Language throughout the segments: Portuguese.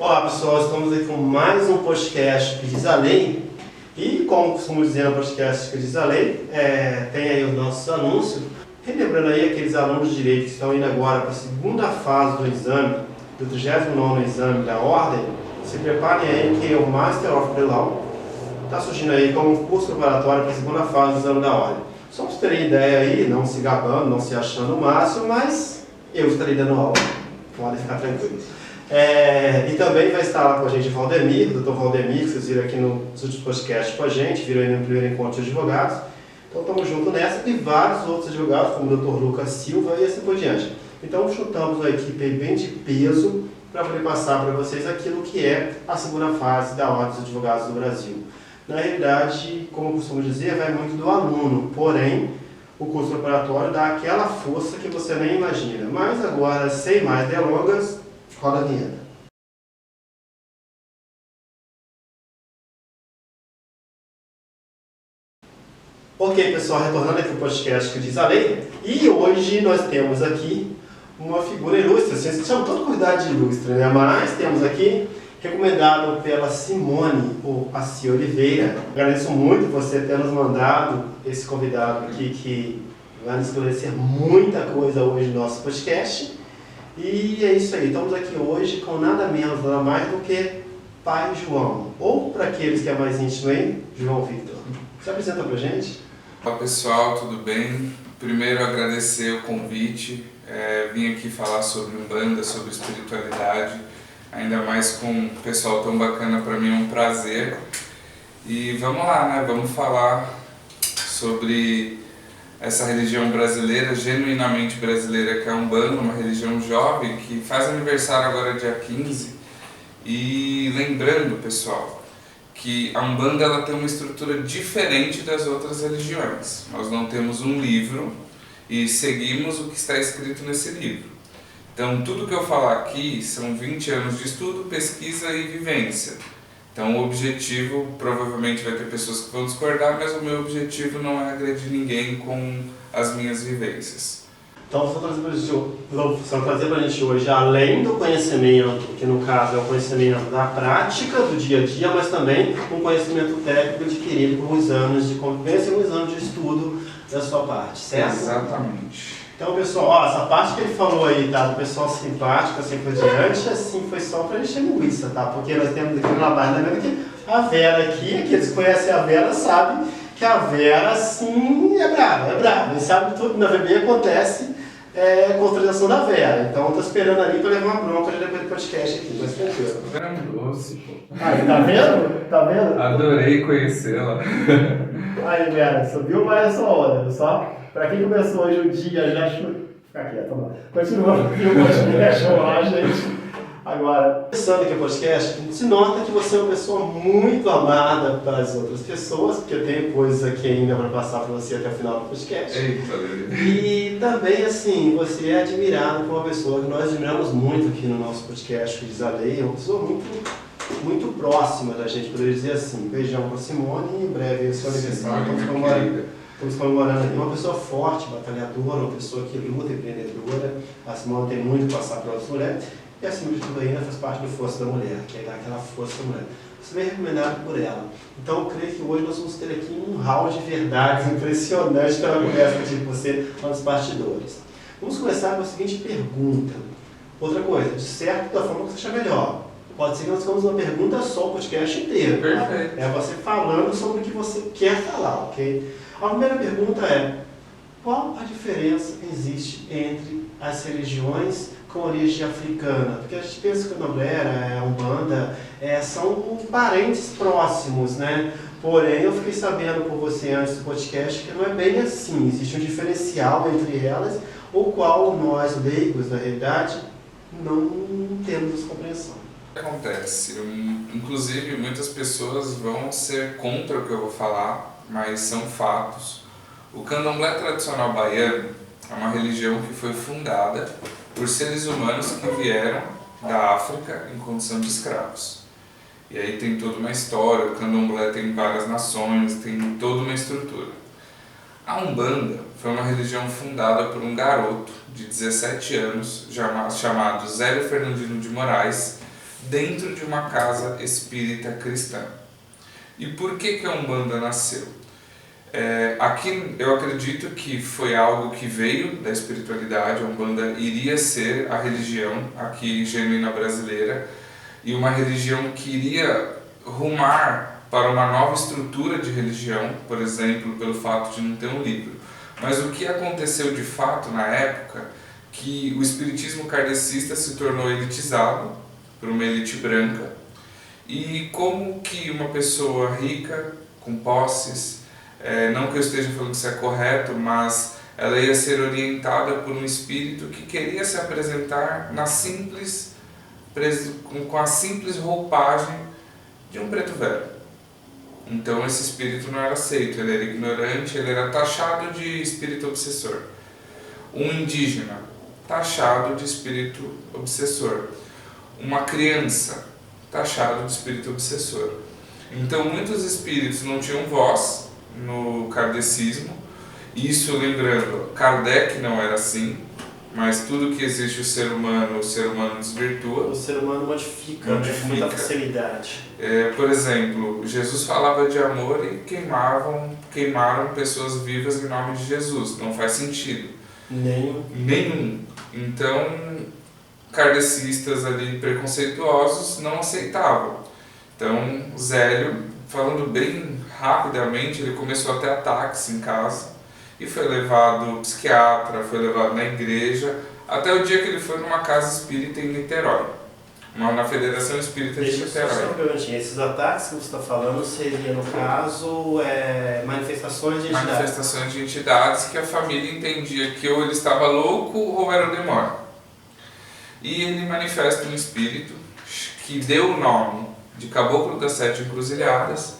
Olá pessoal, estamos aqui com mais um podcast que diz a lei. E como costumo dizer no podcast que diz a lei, tem aí os nossos anúncios. Relembrando aí aqueles alunos de direito que estão indo agora para a segunda fase do exame, do 39º exame da ordem, se preparem aí que o Master of the Law está surgindo aí como um curso preparatório para a segunda fase do exame da ordem. Só para vocês terem ideia aí, não se gabando, não se achando o máximo, mas eu estarei dando aula, podem ficar tranquilos. E também vai estar lá com a gente o Valdemir, o Dr. Valdemir, que vocês viram aqui nos últimos podcasts com a gente, viram aí no primeiro encontro de advogados. Então estamos juntos nessa e vários outros advogados, como o Dr. Lucas Silva e assim por diante. Então juntamos uma equipe bem de peso para poder passar para vocês aquilo que é a segunda fase da Ordem dos Advogados do Brasil. Na realidade, como eu costumo dizer, vai muito do aluno, porém o curso preparatório dá aquela força que você nem imagina. Mas agora, sem mais delongas, roda a vinheta. Ok, pessoal, retornando aqui ao podcast que diz a lei. E hoje nós temos aqui uma figura ilustre. Vocês chamam todo convidado de ilustre, né? Mas temos aqui, recomendado pela Simone, o Assi Oliveira. Agradeço muito você ter nos mandado esse convidado aqui que vai nos esclarecer muita coisa hoje no nosso podcast. E é isso aí, estamos aqui hoje com nada menos, nada mais do que Pai João, ou para aqueles que é mais íntimo aí, João Victor. Se apresenta pra gente. Olá pessoal, tudo bem? Primeiro agradecer o convite, vim aqui falar sobre Umbanda, sobre espiritualidade, ainda mais com um pessoal tão bacana, para mim é um prazer. E vamos lá, né? Vamos falar sobre essa religião brasileira, genuinamente brasileira, que é a Umbanda, uma religião jovem que faz aniversário agora dia 15. E lembrando, pessoal, que a Umbanda ela tem uma estrutura diferente das outras religiões. Nós não temos um livro e seguimos o que está escrito nesse livro. Então, tudo que eu falar aqui são 20 anos de estudo, pesquisa e vivência. Então, o objetivo, provavelmente vai ter pessoas que vão discordar, mas o meu objetivo não é agredir ninguém com as minhas vivências. Então, vão trazer para a gente hoje, além do conhecimento, que no caso é o conhecimento da prática do dia a dia, mas também um conhecimento técnico adquirido com os anos de convivência e com os anos de estudo da sua parte, certo? Exatamente. Então, pessoal, essa parte que ele falou aí, tá, do pessoal simpático, assim por diante, assim, foi só para encher linguiça, tá? Porque nós temos aqui na base, né, que a Vera aqui, que eles conhecem a Vera, sabem que a Vera, assim, é brava. Eles sabem tudo, na VB acontece com a autorização da Vera. Então, eu tô esperando ali para levar uma bronca já depois do podcast aqui, mas tranquilo. Vera é um doce, pô. Aí, tá vendo? Tá vendo? Adorei conhecê-la. Aí, Vera, subiu mais essa onda, pessoal. Para quem começou hoje o dia, já fica quieto, vamos lá. Continuando aqui o podcast, vamos lá, gente. Agora, começando aqui o podcast, se nota que você é uma pessoa muito amada pelas outras pessoas, porque tem coisas aqui ainda para passar para você até o final do podcast. Eita, Deus. E também, assim, você é admirado por uma pessoa que nós admiramos muito aqui no nosso podcast, que diz a lei, é uma pessoa muito próxima da gente, poderia dizer assim. Beijão para Simone e em breve é o seu aniversário, estamos comemorando aqui. Uma pessoa forte, batalhadora, uma pessoa que luta, empreendedora. A Simone tem muito que passar para outras mulheres. E acima de tudo ainda faz parte do Força da Mulher, que é dar aquela força da mulher. Você vem recomendado por ela. Então eu creio que hoje nós vamos ter aqui um round de verdades impressionante pela conversa que eu tive com você lá nos bastidores. Vamos começar com a seguinte pergunta. Outra coisa, de certo da forma que você achar melhor. Pode ser que nós ficamos uma pergunta só o podcast inteiro. Perfeito. Tá? É você falando sobre o que você quer falar, ok? A primeira pergunta é: qual a diferença que existe entre as religiões com origem africana? Porque a gente pensa que a Candomblé, a Umbanda, são parentes próximos, né? Porém, eu fiquei sabendo por você antes do podcast que não é bem assim. Existe um diferencial entre elas, o qual nós, leigos, na realidade, não temos compreensão. O que acontece? Inclusive, muitas pessoas vão ser contra o que eu vou falar, mas são fatos. O Candomblé tradicional baiano é uma religião que foi fundada por seres humanos que vieram da África em condição de escravos. E aí tem toda uma história, o Candomblé tem várias nações, tem toda uma estrutura. A Umbanda foi uma religião fundada por um garoto de 17 anos chamado Zélio Fernandino de Moraes, dentro de uma casa espírita cristã. E por que a Umbanda nasceu? Aqui eu acredito que foi algo que veio da espiritualidade. A Umbanda iria ser a religião aqui genuína brasileira e uma religião que iria rumar para uma nova estrutura de religião, por exemplo, pelo fato de não ter um livro. Mas o que aconteceu de fato na época, que o espiritismo kardecista se tornou elitizado por uma elite branca, e como que uma pessoa rica, com posses, não que eu esteja falando que isso é correto, mas ela ia ser orientada por um espírito que queria se apresentar com a simples roupagem de um preto velho. Então esse espírito não era aceito, ele era ignorante, ele era taxado de espírito obsessor. Um indígena, taxado de espírito obsessor. Uma criança, taxado de espírito obsessor. Então muitos espíritos não tinham voz no kardecismo. Isso, lembrando, Kardec não era assim, mas tudo que existe o ser humano desvirtua. O ser humano modifica. Com muita facilidade. Por exemplo, Jesus falava de amor e queimaram pessoas vivas em nome de Jesus. Não faz sentido. Nenhum. Então, kardecistas ali preconceituosos não aceitavam. Então, Zélio, falando bem rapidamente, ele começou a ter ataques em casa e foi levado ao psiquiatra, foi levado na igreja, até o dia que ele foi numa casa espírita em Niterói, na Federação Espírita de Niterói. Esses ataques que você está falando seriam, no caso, manifestações de entidades? Manifestações de entidades que a família entendia que ou ele estava louco ou era o demônio. E ele manifesta um espírito que deu o nome de Caboclo das Sete Encruzilhadas,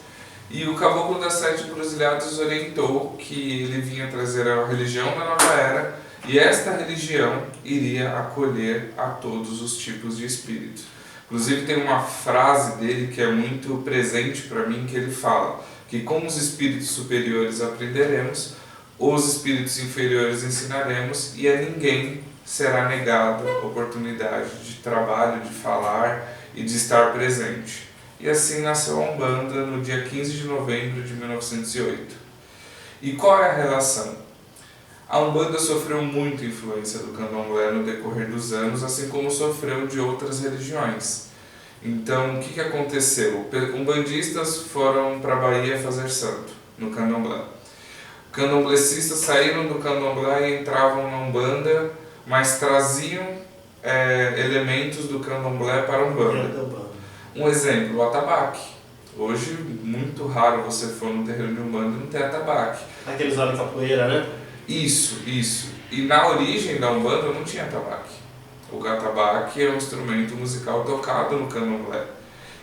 e o Caboclo das Sete Encruzilhadas orientou que ele vinha trazer a religião da nova era, e esta religião iria acolher a todos os tipos de espíritos. Inclusive tem uma frase dele que é muito presente para mim, que ele fala que com os espíritos superiores aprenderemos, os espíritos inferiores ensinaremos, e a ninguém será negado a oportunidade de trabalho, de falar e de estar presente. E assim nasceu a Umbanda no dia 15 de novembro de 1908. E qual é a relação? A Umbanda sofreu muita influência do Candomblé no decorrer dos anos, assim como sofreu de outras religiões. Então, o que aconteceu? Umbandistas foram para a Bahia fazer santo, no Candomblé. Candomblecistas saíram do Candomblé e entravam na Umbanda, mas traziam elementos do Candomblé para a Umbanda. Um exemplo, o atabaque. Hoje, muito raro você for no terreiro de Umbanda e não ter atabaque. Aqueles olhos de capoeira, né? Isso. E na origem da Umbanda não tinha atabaque. O atabaque é um instrumento musical tocado no Candomblé.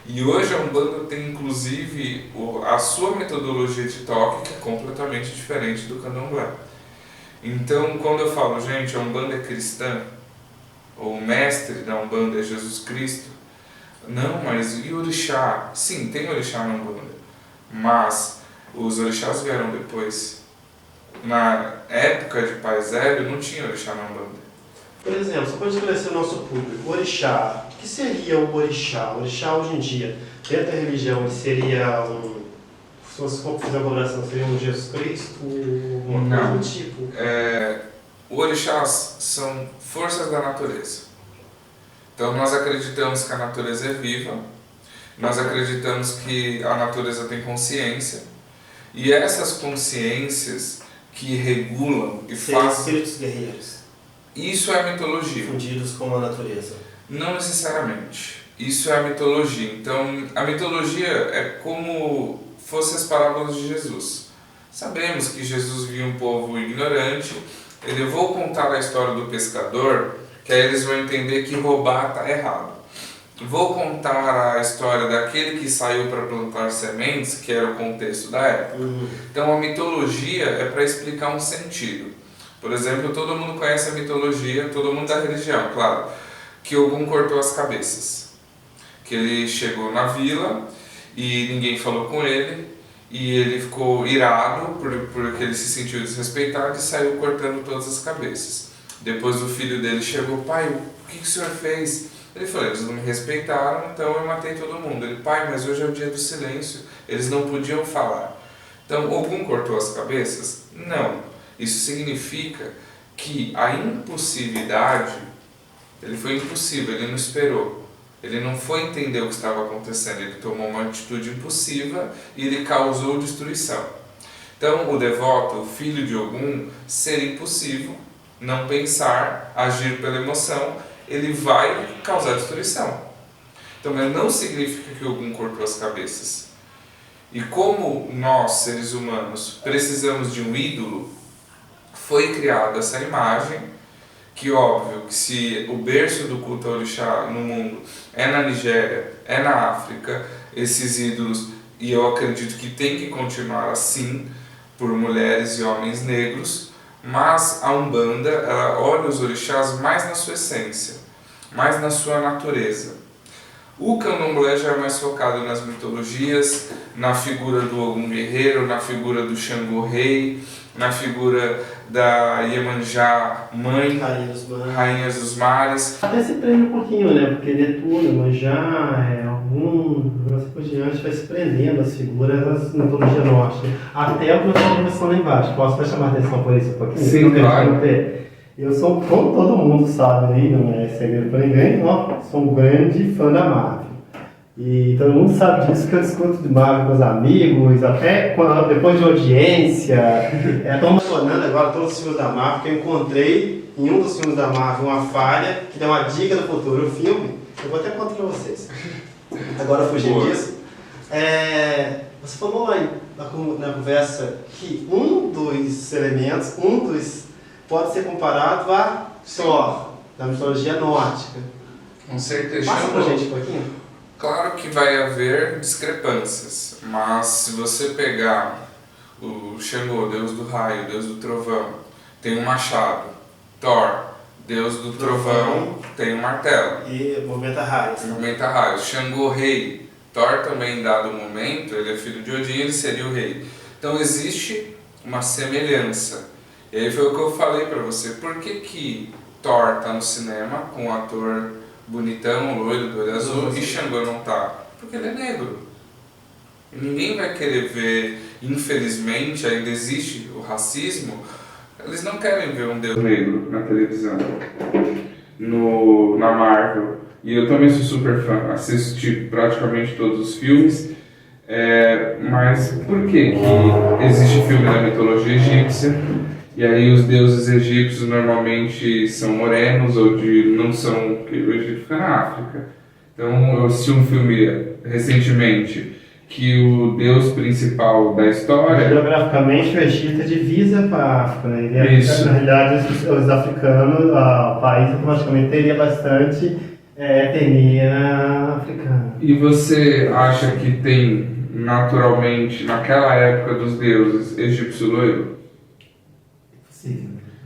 E hoje a Umbanda tem inclusive a sua metodologia de toque, que é completamente diferente do Candomblé. Então, quando eu falo, gente, a Umbanda é cristã, o mestre da Umbanda é Jesus Cristo, não, mas e orixá? Sim, tem orixá na Umbanda, mas os orixás vieram depois. Na época de Pai Zélio não tinha orixá na Umbanda. Por exemplo, só para esclarecer o nosso público, orixá, o que seria o orixá? O orixá hoje em dia, dentro da religião, seria se você for fazer a coloração, seria um Jesus Cristo, uma coisa do tipo? Orixás são forças da natureza. Então nós acreditamos que a natureza é viva, nós acreditamos que a natureza tem consciência, e essas consciências que regulam e fazem... espíritos guerreiros. Isso é a mitologia. Fundidos com a natureza. Não necessariamente. Isso é a mitologia. Então a mitologia é como fossem as parábolas de Jesus. Sabemos que Jesus via um povo ignorante. Eu vou contar a história do pescador, que aí eles vão entender que roubar está errado. Vou contar a história daquele que saiu para plantar sementes, que era o contexto da época. Então a mitologia é para explicar um sentido. Por exemplo, todo mundo conhece a mitologia, todo mundo da religião, claro, que Ogum cortou as cabeças. Que ele chegou na vila e ninguém falou com ele, e ele ficou irado porque ele se sentiu desrespeitado e saiu cortando todas as cabeças. Depois o filho dele chegou: pai, o que o senhor fez? Ele falou, eles não me respeitaram, então eu matei todo mundo. Ele, pai, mas hoje é o dia do silêncio, eles não podiam falar. Então, Ogum cortou as cabeças? Não. Isso significa que a impulsividade, ele foi impossível, ele não esperou. Ele não foi entender o que estava acontecendo, ele tomou uma atitude impulsiva e ele causou destruição. Então, o devoto, o filho de Ogum, ser impulsivo, não pensar, agir pela emoção, ele vai causar destruição. Então, mas não significa que Ogum cortou as cabeças. E como nós, seres humanos, precisamos de um ídolo, foi criada essa imagem, que óbvio que se o berço do culto ao orixá no mundo é na Nigéria, é na África, esses ídolos, e eu acredito que tem que continuar assim, por mulheres e homens negros, mas a Umbanda, ela olha os orixás mais na sua essência, mais na sua natureza. O Candomblé já é mais focado nas mitologias, na figura do Ogum guerreiro, na figura do Xangô rei, na figura da Iemanjá mãe, rainhas dos mares. Até se prende um pouquinho, né? Porque Netuno, Iemanjá, algum, assim por diante, vai se prendendo as figuras da mitologia norte. Até o que nós estamos lá embaixo. Posso até chamar a atenção por isso um pouquinho? Sim, claro. Eu sou, como todo mundo sabe aí, não é segredo para ninguém, ó, sou um grande fã da Marvel. E todo mundo sabe disso, que eu discuto de Marvel com os amigos, até depois de audiência. Estou mencionando agora todos os filmes da Marvel, que eu encontrei em um dos filmes da Marvel uma falha, que deu uma dica do futuro. O filme, eu vou até contar para vocês, agora fugindo disso. Você falou aí na conversa que um dos elementos, pode ser comparado a Thor, da mitologia nórdica. Com certeza. Passa pra gente um pouquinho. Claro que vai haver discrepâncias, mas se você pegar o Xangô, deus do raio, deus do trovão, tem um machado. Thor, deus do trovão, tem um martelo. E movimenta raios. Movimenta raios. Xangô, rei. Thor também, em dado momento, ele é filho de Odin, ele seria o rei. Então existe uma semelhança. E aí foi o que eu falei pra você. Por que Thor tá no cinema com um ator bonitão, loiro, do olho azul, e Xangô não tá? Porque ele é negro. E ninguém vai querer ver, infelizmente, ainda existe o racismo, eles não querem ver um deus negro na televisão, na Marvel. E eu também sou super fã, assisti praticamente todos os filmes, mas por que existe filme da mitologia egípcia? E aí os deuses egípcios normalmente são morenos ou não são, porque o Egito fica na África. Então eu assisti um filme recentemente que o deus principal da história... Geograficamente o Egito é divisa para a África, né? Isso. Na realidade os africanos, o país automaticamente teria bastante etnia africana. E você acha que tem naturalmente, naquela época dos deuses, egípcio loiro?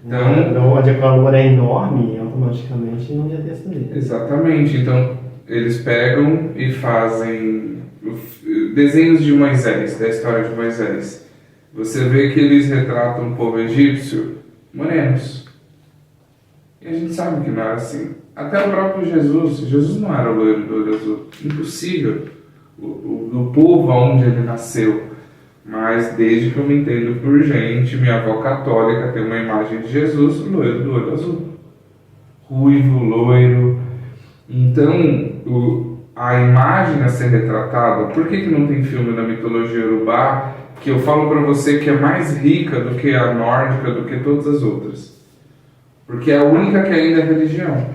Então, onde a calor é enorme, automaticamente não ia ter essa lei. Exatamente. Então, eles pegam e fazem desenhos de Moisés, da história de Moisés. Você vê que eles retratam o povo egípcio morenos. E a gente sabe que não era assim. Até o próprio Jesus não era loiro do olho azul. Impossível. O povo onde ele nasceu. Mas desde que eu me entendo por gente, minha avó católica tem uma imagem de Jesus loiro do olho azul. Ruivo, loiro. Então, a imagem a ser retratada, por que não tem filme da mitologia iorubá, que eu falo para você que é mais rica do que a nórdica, do que todas as outras? Porque é a única que ainda é religião.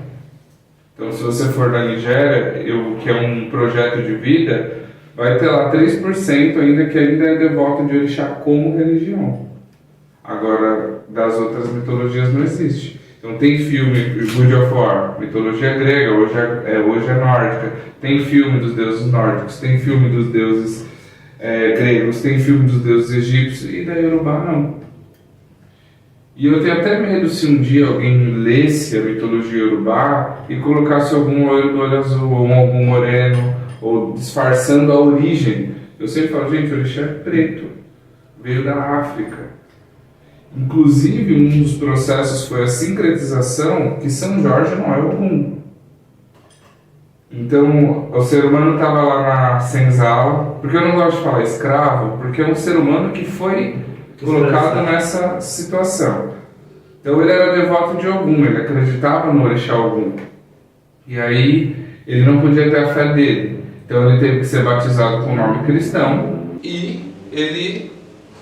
Então, se você for da Nigéria, que é um projeto de vida, vai ter lá 3% ainda que ainda é devoto de orixá como religião. Agora, das outras mitologias não existe. Então tem filme, God of War, mitologia grega, hoje é nórdica. Tem filme dos deuses nórdicos, tem filme dos deuses gregos, tem filme dos deuses egípcios, e da Yorubá não. E eu tenho até medo se um dia alguém lesse a mitologia Yorubá e colocasse algum loiro do olho azul, ou algum moreno, ou disfarçando a origem. Eu sempre falo, gente, o orixá é preto, veio da África. Inclusive, um dos processos foi a sincretização, que São Jorge não é Ogum. Então, o ser humano estava lá na senzala, porque eu não gosto de falar escravo, porque é um ser humano que foi colocado nessa situação. Então ele era devoto de Ogum, ele acreditava no orixá Ogum. E aí ele não podia ter a fé dele. Então ele teve que ser batizado com o nome cristão e ele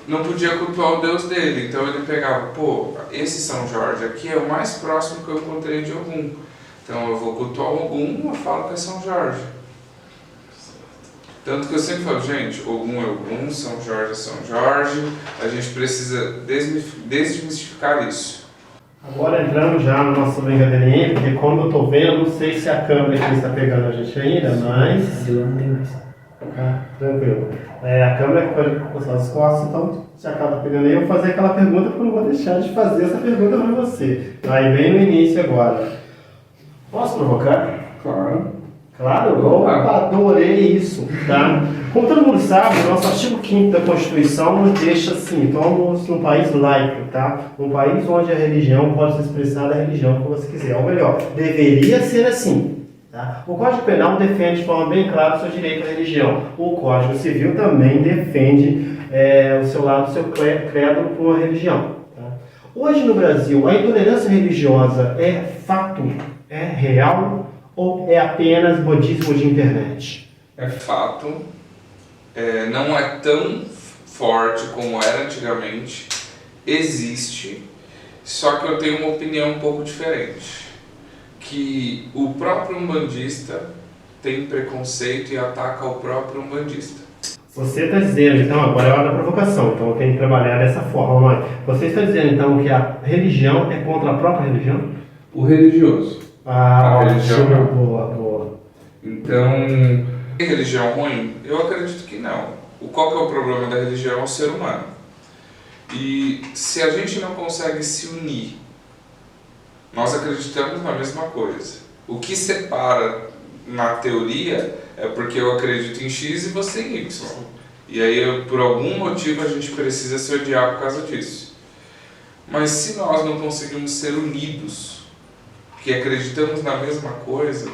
não podia cultuar o Deus dele. Então ele pegava, esse São Jorge aqui é o mais próximo que eu encontrei de Ogum. Então eu vou cultuar o Ogum, eu falo que é São Jorge. Tanto que eu sempre falo, gente, Ogum é Ogum, São Jorge é São Jorge, a gente precisa desmistificar isso. Agora entrando já na nossa brincadeirinha, porque como eu tô vendo, não sei se a câmera aqui está pegando a gente ainda, mas... tranquilo. A câmera que pode postar as costas, então se acaba pegando aí, eu vou fazer aquela pergunta, porque eu não vou deixar de fazer essa pergunta para você. Aí bem no início agora. Posso provocar? Claro. Claro, eu adorei isso, tá? Como todo mundo sabe, o nosso artigo 5º da Constituição nos deixa assim, estamos num país laico, tá? Um país onde a religião pode se expressar da religião que você quiser, ou melhor, deveria ser assim, tá? O Código Penal defende de forma bem clara o seu direito à religião. O Código Civil também defende o seu lado, o seu credo por uma religião, tá? Hoje no Brasil, a intolerância religiosa é fato, é real, ou é apenas modismo de internet? É fato, não é tão forte como era antigamente, existe, só que eu tenho uma opinião um pouco diferente, que o próprio umbandista tem preconceito e ataca o próprio umbandista. Você está dizendo, então, agora é a hora da provocação, então eu tenho que trabalhar dessa forma, mas você está dizendo então que a religião é contra a própria religião? O religioso. A religião não. Boa. Então, tem religião ruim? Eu acredito que não. Qual que é o problema da religião? É o ser humano. E se a gente não consegue se unir, nós acreditamos na mesma coisa. O que separa na teoria é porque eu acredito em X e você em Y. E aí, por algum motivo, a gente precisa se odiar por causa disso. Mas se nós não conseguimos ser unidos, que acreditamos na mesma coisa,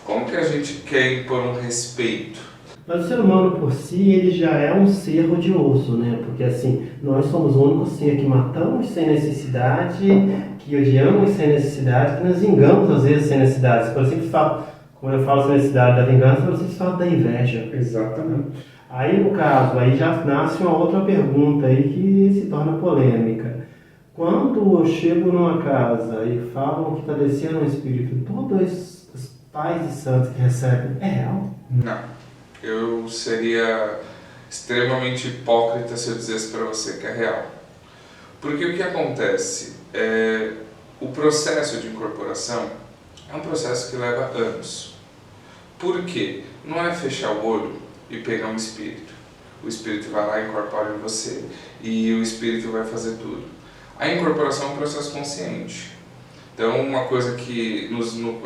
como que a gente quer impor um respeito? Mas o ser humano por si, ele já é um ser odioso, né? Porque assim, nós somos o único ser que matamos sem necessidade, que odiamos sem necessidade, que nos vingamos às vezes sem necessidade. Por exemplo, quando eu falo sem necessidade da vingança, vocês falam da inveja. Exatamente. Aí no caso, aí já nasce uma outra pergunta aí que se torna polêmica. Quando eu chego numa casa e falam que está descendo um espírito, todos os pais e santos que recebem, é real? Não. Eu seria extremamente hipócrita se eu dissesse para você que é real. Porque o que acontece? O processo de incorporação é um processo que leva anos. Por quê? Não é fechar o olho e pegar um espírito. O espírito vai lá e incorpora em você e o espírito vai fazer tudo. A incorporação é um processo consciente. Então, uma coisa que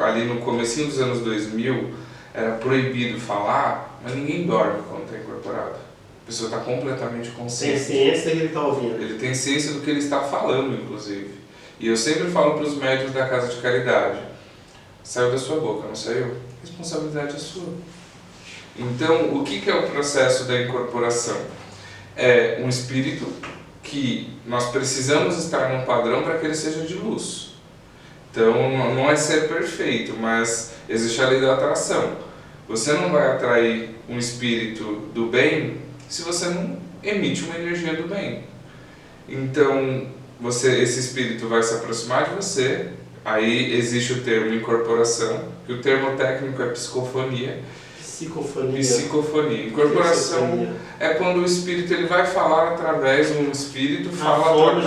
ali no comecinho dos anos 2000 era proibido falar, mas ninguém dorme quando está incorporado. A pessoa está completamente consciente. Tem ciência que ele está ouvindo. Ele tem ciência do que ele está falando, inclusive. E eu sempre falo para os médiuns da casa de caridade, saiu da sua boca, não saiu? A responsabilidade é sua. Então, o que é o processo da incorporação? É um espírito que nós precisamos estar num padrão para que ele seja de luz. Então, não é ser perfeito, mas existe a lei da atração. Você não vai atrair um espírito do bem se você não emite uma energia do bem. Então, esse espírito vai se aproximar de você, aí existe o termo incorporação, que o termo técnico é psicofonia. Psicofonia. Incorporação é quando o espírito ele vai falar através, um espírito fala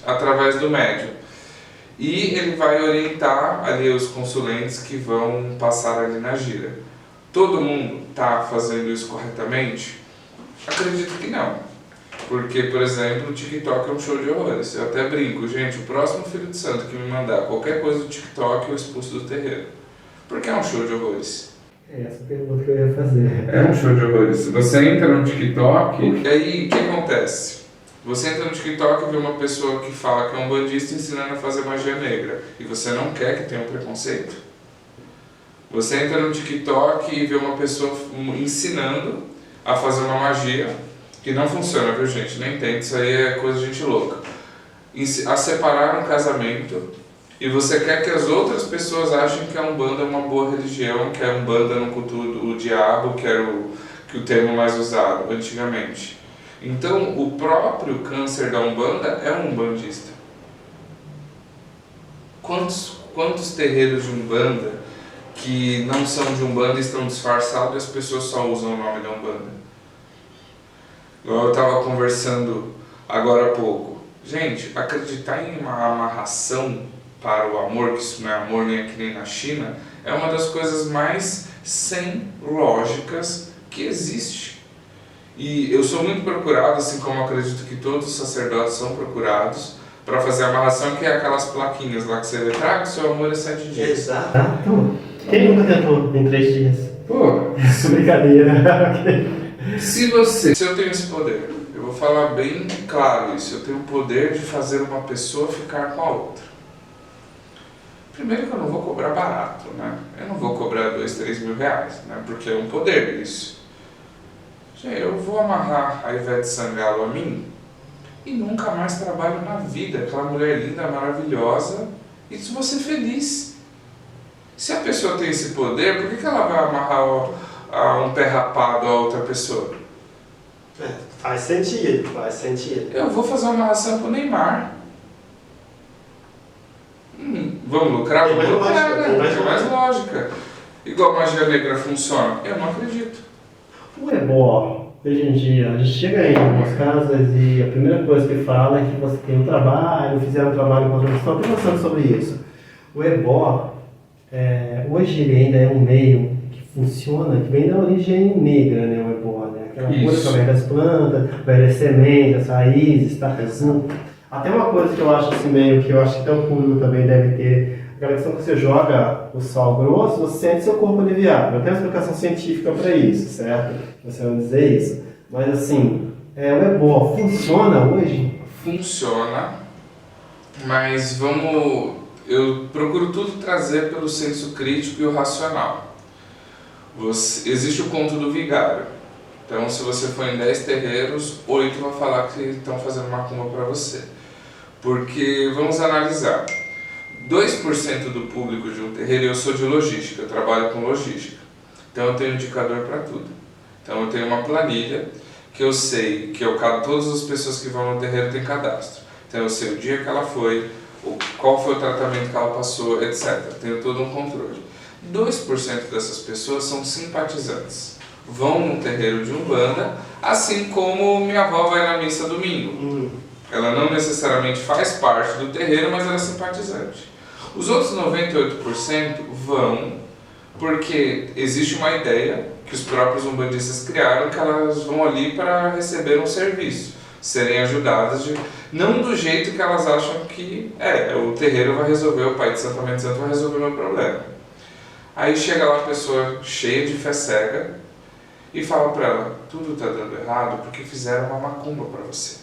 através do médium. E ele vai orientar ali os consulentes que vão passar ali na gira. Todo mundo está fazendo isso corretamente? Acredito que não. Porque, por exemplo, o TikTok é um show de horrores. Eu até brinco, gente, o próximo filho de santo que me mandar qualquer coisa do TikTok, eu expulso do terreiro. Porque é um show de horrores. É essa pergunta que eu ia fazer. É um show de horrores. Você entra no TikTok, e aí o que acontece? Você entra no TikTok e vê uma pessoa que fala que é um bandista ensinando a fazer magia negra. E você não quer que tenha um preconceito? Você entra no TikTok e vê uma pessoa ensinando a fazer uma magia, que não funciona, viu gente? Nem tenta, isso aí é coisa de gente louca. A separar um casamento, e você quer que as outras pessoas achem que a Umbanda é uma boa religião, que a Umbanda não cultua o diabo, que era o termo mais usado antigamente. Então, o próprio câncer da Umbanda é um umbandista. Quantos terreiros de Umbanda que não são de Umbanda estão disfarçados e as pessoas só usam o nome da Umbanda? Eu estava conversando agora há pouco. Gente, acreditar em uma amarração para o amor, que isso não é amor nem aqui nem na China, é uma das coisas mais sem lógicas que existe. E eu sou muito procurado, assim como acredito que todos os sacerdotes são procurados, para fazer a amarração, que é aquelas plaquinhas lá que você vê, traga seu amor é 7 dias. Exato. Quem nunca tentou em 3 dias? Pô, Brincadeira. se eu tenho esse poder, eu vou falar bem claro isso, eu tenho o poder de fazer uma pessoa ficar com a outra. Primeiro que eu não vou cobrar barato, né? Eu não vou cobrar 2, 3 mil reais, né? Porque é um poder isso. Gente, eu vou amarrar a Ivete Sangalo a mim e nunca mais trabalho na vida. Aquela mulher linda, maravilhosa, e vou ser feliz. Se a pessoa tem esse poder, por que ela vai amarrar um pé rapado a outra pessoa? Faz sentido. Eu vou fazer uma amarração com o Neymar. Vamos lucrar? Tem mais Vamos lucrar, lógica, né? tem mais Tem mais lógica. Igual magia negra funciona? Eu não acredito. O ebó, hoje em dia, a gente chega em algumas casas e a primeira coisa que fala é que você tem um trabalho, fizeram um trabalho com outra pessoa, estou pensando sobre isso. O ebó, hoje ele ainda é um meio que funciona, que vem da origem negra, né, o ebó, né? Aquela coisa que vem das plantas, vai das sementes, das raízes, tá? Até uma coisa que eu acho assim meio, que eu acho que até o público também deve ter, aquela questão que você joga o sal grosso, você sente seu corpo aliviado. Eu tenho uma explicação científica para isso, certo? Você vai dizer isso. Mas assim, o ebó funciona hoje? Funciona, mas eu procuro tudo trazer pelo senso crítico e o racional. Existe o conto do vigário. Então, se você for em 10 terreiros, 8 vão falar que estão fazendo macumba para você. Porque, vamos analisar, 2% do público de um terreiro, eu sou de logística, eu trabalho com logística. Então eu tenho um indicador para tudo. Então eu tenho uma planilha que eu sei que todas as pessoas que vão no terreiro têm cadastro. Então eu sei o dia que ela foi, qual foi o tratamento que ela passou, etc. Tenho todo um controle. 2% dessas pessoas são simpatizantes. Vão no terreiro de Umbanda, assim como minha avó vai na missa domingo. Ela não necessariamente faz parte do terreiro, mas ela é simpatizante. Os outros 98% vão porque existe uma ideia que os próprios umbandistas criaram, que elas vão ali para receber um serviço, serem ajudadas, não do jeito que elas acham que o terreiro vai resolver, o pai de Santo Amém de Santo vai resolver o meu problema. Aí chega lá a pessoa cheia de fé cega e fala para ela, tudo está dando errado porque fizeram uma macumba para você.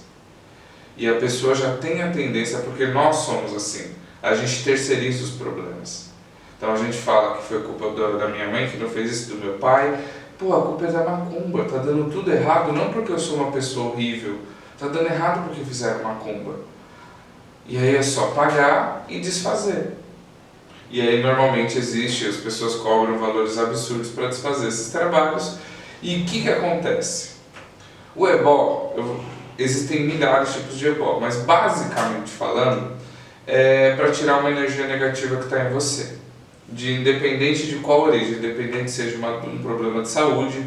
E a pessoa já tem a tendência, porque nós somos assim, a gente terceiriza os problemas. Então a gente fala que foi culpa da minha mãe que não fez isso, do meu pai. Pô, a culpa é da macumba, tá dando tudo errado, não porque eu sou uma pessoa horrível, tá dando errado porque fizeram macumba. E aí é só pagar e desfazer. E aí normalmente as pessoas cobram valores absurdos para desfazer esses trabalhos. E o que acontece? O ebó, existem milhares de tipos de ebó, mas basicamente falando, é para tirar uma energia negativa que está em você. Independente de qual origem, independente seja um problema de saúde,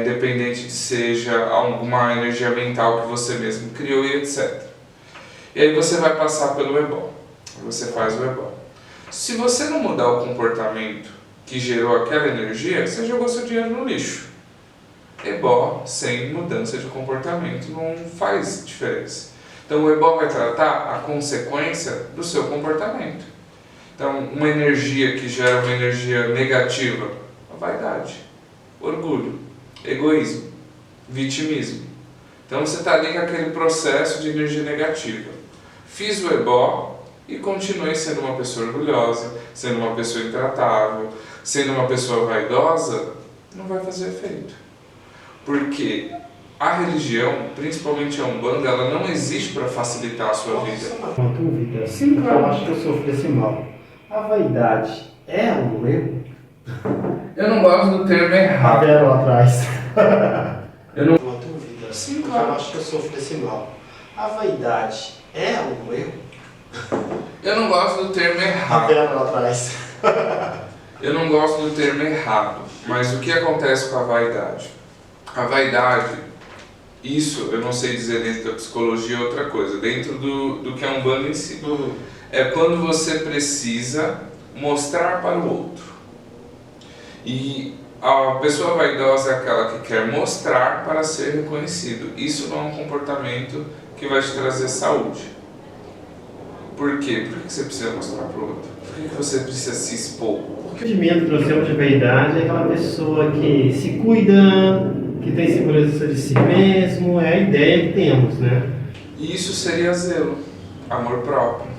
independente de seja alguma energia mental que você mesmo criou e etc. E aí você vai passar pelo ebó, você faz o ebó. Se você não mudar o comportamento que gerou aquela energia, você jogou seu dinheiro no lixo. Ebó sem mudança de comportamento não faz diferença. Então o ebó vai tratar a consequência do seu comportamento. Então uma energia que gera uma energia negativa, a vaidade, orgulho, egoísmo, vitimismo. Então você está ali com aquele processo de energia negativa. Fiz o ebó e continuei sendo uma pessoa orgulhosa, sendo uma pessoa intratável, sendo uma pessoa vaidosa, não vai fazer efeito. Porque a religião, principalmente a Umbanda, ela não existe para facilitar a sua vida. Uma dúvida. Sim, claro. Eu acho que eu sofro desse mal. A vaidade é um erro? Eu não gosto do termo errado. Lá atrás. Eu não... Uma dúvida. Sim, claro. Eu acho que eu sofro desse mal. A vaidade é um erro? Eu não gosto do termo errado. Lá atrás. Eu não gosto do termo errado. Mas o que acontece com a vaidade? A vaidade, isso eu não sei dizer dentro da psicologia, é outra coisa. Dentro do que é um bando em si. É quando você precisa mostrar para o outro. E a pessoa vaidosa é aquela que quer mostrar para ser reconhecido. Isso não é um comportamento que vai te trazer saúde. Por quê? Por que você precisa mostrar para o outro? Por que você precisa se expor? O sentimento que nós temos de vaidade é aquela pessoa que se cuida, que tem segurança de si mesmo, é a ideia que temos, né? E isso seria zelo, amor próprio.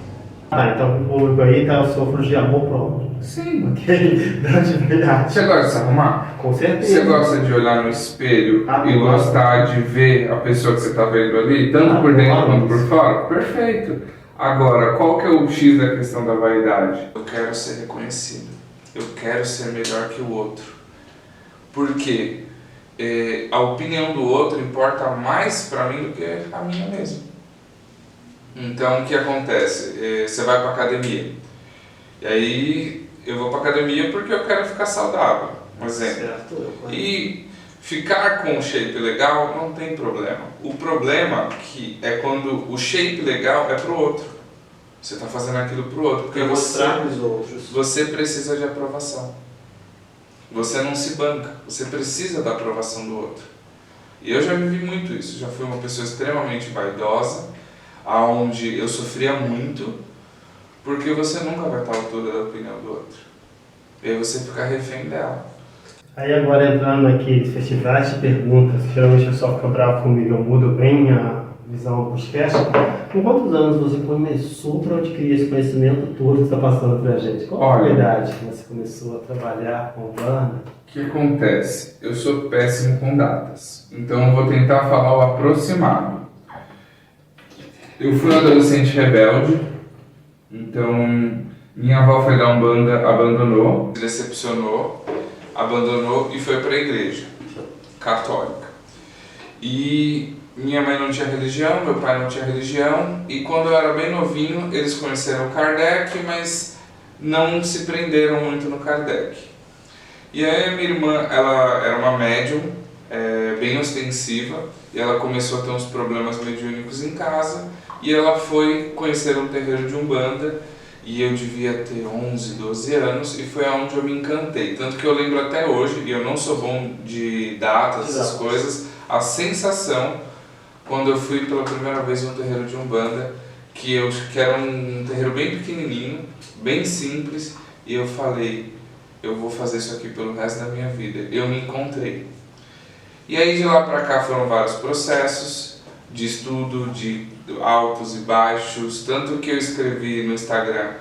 Então o público aí tá sofrendo de amor próprio. Sim. Ok? De verdade. Você gosta de se arrumar? Com certeza. Você gosta de olhar no espelho e gostar de ver a pessoa que você está vendo ali, tanto por dentro quanto por fora? Perfeito. Agora, qual que é o X da questão da vaidade? Eu quero ser reconhecido. Eu quero ser melhor que o outro. Por quê? A opinião do outro importa mais para mim do que a minha mesmo. Então, o que acontece? Você vai para academia. E aí, eu vou para academia porque eu quero ficar saudável, um exemplo. Certo. E ficar com um shape legal não tem problema. O problema é quando o shape legal é pro outro. Você está fazendo aquilo pro outro. Porque mostrar para os outros. Você precisa de aprovação. Você não se banca. Você precisa da aprovação do outro. E eu já vivi muito isso. Já fui uma pessoa extremamente vaidosa, onde eu sofria muito, porque você nunca vai estar à altura da opinião do outro. E aí você fica refém dela. Aí agora entrando naqueles festivais de perguntas, que geralmente o pessoal fica bravo comigo, eu mudo bem a visão do podcast. Com quantos anos você começou para adquirir esse conhecimento todo que está passando para a gente? Qual a idade que você começou a trabalhar com banda? O que acontece? Eu sou péssimo com datas, então eu vou tentar falar o aproximado. Eu fui um adolescente rebelde, então minha avó foi da Umbanda, abandonou, se decepcionou, abandonou e foi para a igreja católica. E minha mãe não tinha religião, meu pai não tinha religião, e quando eu era bem novinho eles conheceram Kardec, mas não se prenderam muito no Kardec. E aí a minha irmã, ela era uma médium, bem ostensiva, e ela começou a ter uns problemas mediúnicos em casa, e ela foi conhecer um terreiro de Umbanda, e eu devia ter 11, 12 anos, e foi aonde eu me encantei. Tanto que eu lembro até hoje, e eu não sou bom de datas, essas coisas, a sensação, quando eu fui pela primeira vez no terreiro de Umbanda, que era um terreiro bem pequenininho, bem simples, e eu falei, eu vou fazer isso aqui pelo resto da minha vida. Eu me encontrei. E aí de lá pra cá foram vários processos de estudo, de altos e baixos, tanto que eu escrevi no Instagram.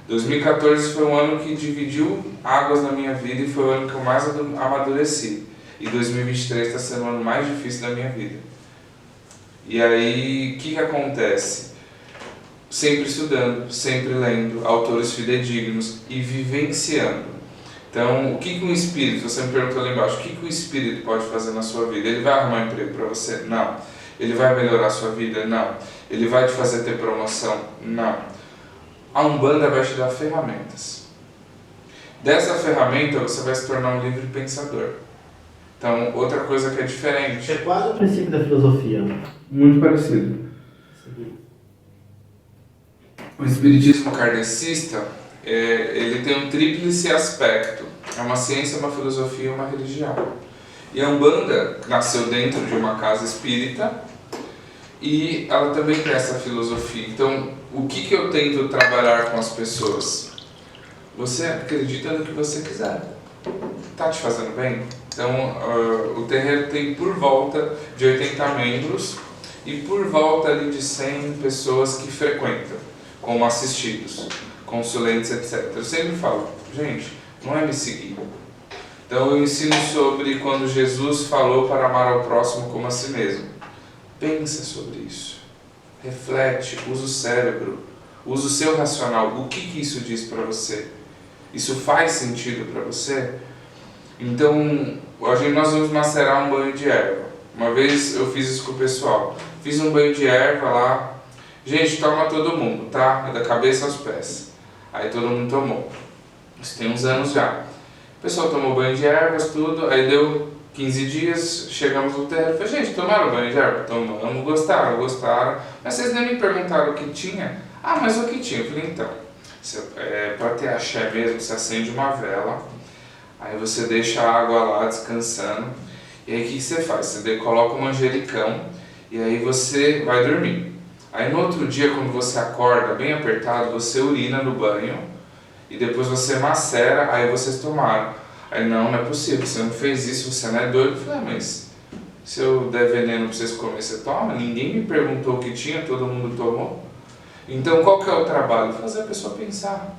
2014 foi um ano que dividiu águas na minha vida e foi o ano que eu mais amadureci. E 2023 está sendo o ano mais difícil da minha vida. E aí, o que acontece? Sempre estudando, sempre lendo, autores fidedignos e vivenciando. Então, o que um espírito, você me perguntou ali embaixo, o que um espírito pode fazer na sua vida? Ele vai arrumar um emprego para você? Não. Ele vai melhorar a sua vida? Não. Ele vai te fazer ter promoção? Não. A Umbanda vai te dar ferramentas. Dessa ferramenta, você vai se tornar um livre pensador. Então, outra coisa que é diferente. É quase o princípio da filosofia. Muito parecido. O espiritismo kardecista, ele tem um tríplice aspecto. É uma ciência, uma filosofia e uma religião. E a Umbanda nasceu dentro de uma casa espírita e ela também tem essa filosofia. Então, o que eu tento trabalhar com as pessoas? Você acredita no que você quiser. Tá te fazendo bem? Então, o terreiro tem por volta de 80 membros e por volta ali de 100 pessoas que frequentam, como assistidos, consulentes, etc. Eu sempre falo, gente, não é me seguir. Então eu ensino sobre quando Jesus falou para amar ao próximo como a si mesmo. Pensa sobre isso. Reflete, usa o cérebro, usa o seu racional. O que isso diz para você? Isso faz sentido para você? Então, hoje nós vamos macerar um banho de erva. Uma vez eu fiz isso com o pessoal. Fiz um banho de erva lá. Gente, toma todo mundo, tá? Da cabeça aos pés. Aí todo mundo tomou. Isso tem uns anos já. O pessoal tomou banho de ervas, tudo. Aí deu 15 dias, chegamos no terreno. Falei, gente, tomaram banho de erva? Tomamos, gostaram. Mas vocês nem me perguntaram o que tinha. Ah, mas o que tinha? Eu falei, então, para ter axé mesmo, você acende uma vela. Aí você deixa a água lá descansando. E aí o que você faz? Você coloca um manjericão e aí você vai dormir. Aí no outro dia, quando você acorda bem apertado, você urina no banho e depois você macera, aí vocês tomaram. Aí não é possível, você não fez isso, você não é doido. Eu falei, mas se eu der veneno para vocês comerem, você toma? Ninguém me perguntou o que tinha, todo mundo tomou. Então qual que é o trabalho? Fazer a pessoa pensar.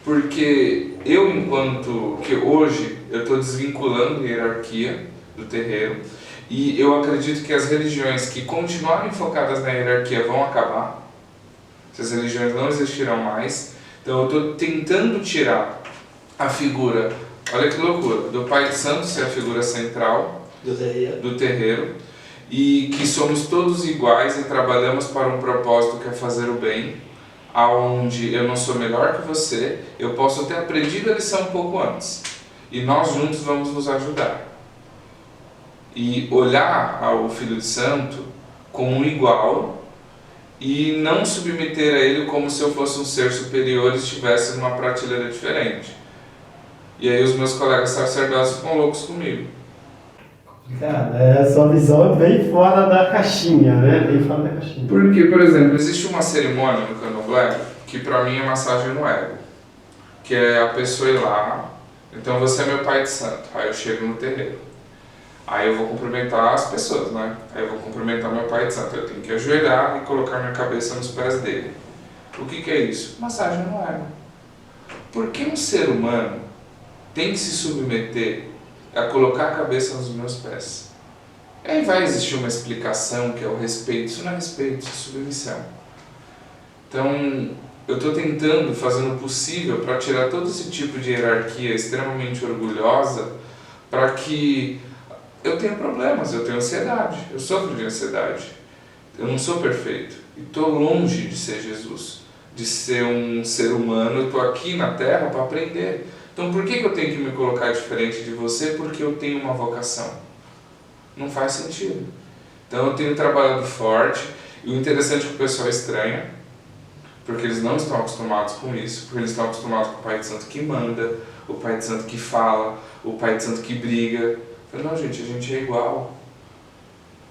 Porque eu, enquanto que hoje eu estou desvinculando a hierarquia do terreiro, e eu acredito que as religiões que continuarem focadas na hierarquia vão acabar, essas religiões não existirão mais. Então eu estou tentando tirar a figura, olha que loucura, do Pai de Santo ser a figura central do terreiro, e que somos todos iguais e trabalhamos para um propósito que é fazer o bem, aonde eu não sou melhor que você, eu posso ter aprendido a lição um pouco antes, e nós juntos vamos nos ajudar. E olhar ao Filho de Santo como um igual e não submeter a ele como se eu fosse um ser superior e estivesse numa prateleira diferente. E aí os meus colegas sacerdotes ficam loucos comigo. Cara, a sua visão é bem fora da caixinha, né? Bem fora da caixinha. Porque, por exemplo, existe uma cerimônia no Candomblé que para mim é massagem no ego, que é a pessoa ir lá, então você é meu pai de santo, aí eu chego no terreiro, aí eu vou cumprimentar as pessoas, né? Aí eu vou cumprimentar meu pai de santo, eu tenho que ajoelhar e colocar minha cabeça nos pés dele. O que é isso? Massagem no ego. Por que um ser humano tem que se submeter a colocar a cabeça nos meus pés? Aí vai existir uma explicação que é o respeito. Isso não é respeito, isso é submissão. Então, eu estou tentando, fazendo o possível para tirar todo esse tipo de hierarquia extremamente orgulhosa, para que eu tenha problemas, eu tenho ansiedade, eu sofro de ansiedade. Eu não sou perfeito e estou longe de ser Jesus, de ser um ser humano. Eu estou aqui na Terra para aprender. Então por que eu tenho que me colocar diferente de você porque eu tenho uma vocação? Não faz sentido. Então eu tenho trabalhado forte, e o interessante é que o pessoal estranha, porque eles não estão acostumados com isso, porque eles estão acostumados com o Pai de Santo que manda, o Pai de Santo que fala, o Pai de Santo que briga. Eu falei, não gente, a gente é igual.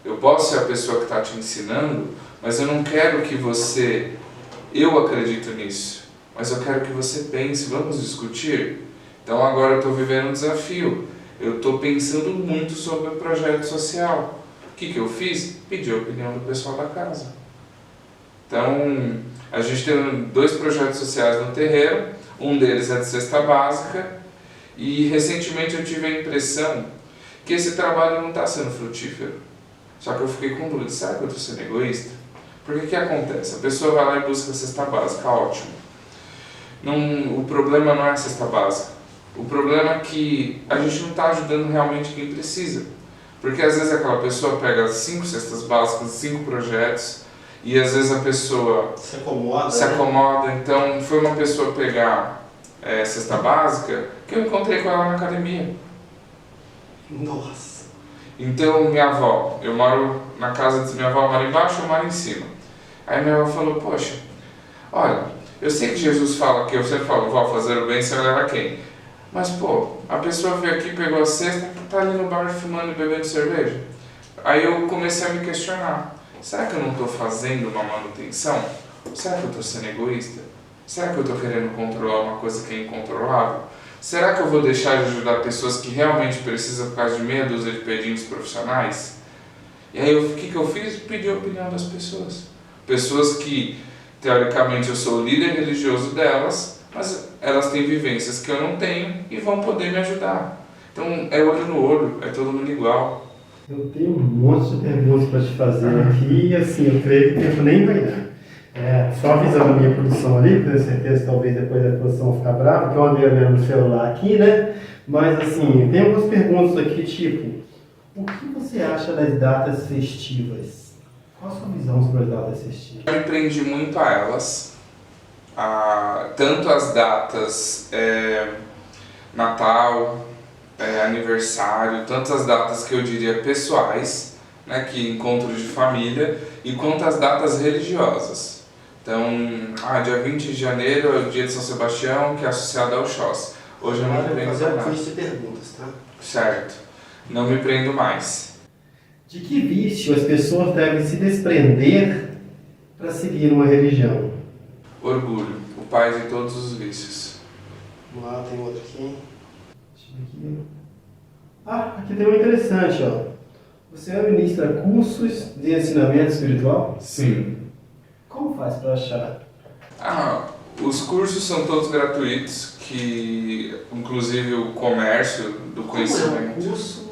Eu posso ser a pessoa que está te ensinando, mas eu não quero que você... Eu acredito nisso, mas eu quero que você pense, vamos discutir? Então agora eu estou vivendo um desafio. Eu estou pensando muito sobre o projeto social. O que eu fiz? Pedi a opinião do pessoal da casa. Então, a gente tem 2 projetos sociais no terreiro, um deles é de cesta básica, e recentemente eu tive a impressão que esse trabalho não está sendo frutífero. Só que eu fiquei com dúvida, será que eu estou sendo egoísta? Porque o que acontece? A pessoa vai lá e busca a cesta básica, ótimo. Não, o problema não é a cesta básica. O problema é que a gente não está ajudando realmente quem precisa. Porque às vezes aquela pessoa pega 5 cestas básicas, 5 projetos, e às vezes a pessoa se acomoda. Então foi uma pessoa pegar cesta básica que eu encontrei com ela na academia. Nossa! Então minha avó, eu moro na casa de minha avó, mora embaixo, eu moro em cima. Aí minha avó falou, poxa, olha, eu sei que Jesus fala que eu sempre falo, vó, fazer o bem sem olhar a quem. Mas pô, a pessoa veio aqui, pegou a cesta, tá ali no bar fumando e bebendo cerveja. Aí eu comecei a me questionar, será que eu não estou fazendo uma manutenção? Será que eu estou sendo egoísta? Será que eu estou querendo controlar uma coisa que é incontrolável? Será que eu vou deixar de ajudar pessoas que realmente precisam por causa de meia dúzia de pedinhos profissionais? E aí o que eu fiz? Pedi a opinião das pessoas. Pessoas que, teoricamente, eu sou o líder religioso delas, mas elas têm vivências que eu não tenho e vão poder me ajudar. Então é olho no olho, é todo mundo igual. Eu tenho um monte de perguntas para te fazer aqui e assim, eu creio que o tempo nem vai dar. Só avisando a minha produção ali, com certeza que talvez depois a produção vai ficar brava, porque eu andei olhando no celular aqui, né? Mas assim, tem algumas perguntas aqui, tipo, o que você acha das datas festivas? Qual a sua visão sobre as datas festivas? Eu empreendi muito a elas, tanto as datas Natal, aniversário, tantas datas que eu diria pessoais, né, que encontros de família, e quanto as datas religiosas. Então, dia 20 de janeiro é o dia de São Sebastião, que é associado ao Oxóssi. Hoje eu não me prendo fazer um mais. quiz de perguntas, tá? Certo. Não me prendo mais. De que vício as pessoas devem se desprender para seguir uma religião? Orgulho, o pai de todos os vícios. Vamos lá, tem outro aqui. Deixa eu ver aqui. Aqui tem um interessante, ó. Você ministra cursos de ensinamento espiritual? Sim. Como faz para achar? Os cursos são todos gratuitos, que inclusive o comércio do conhecimento. Como é um curso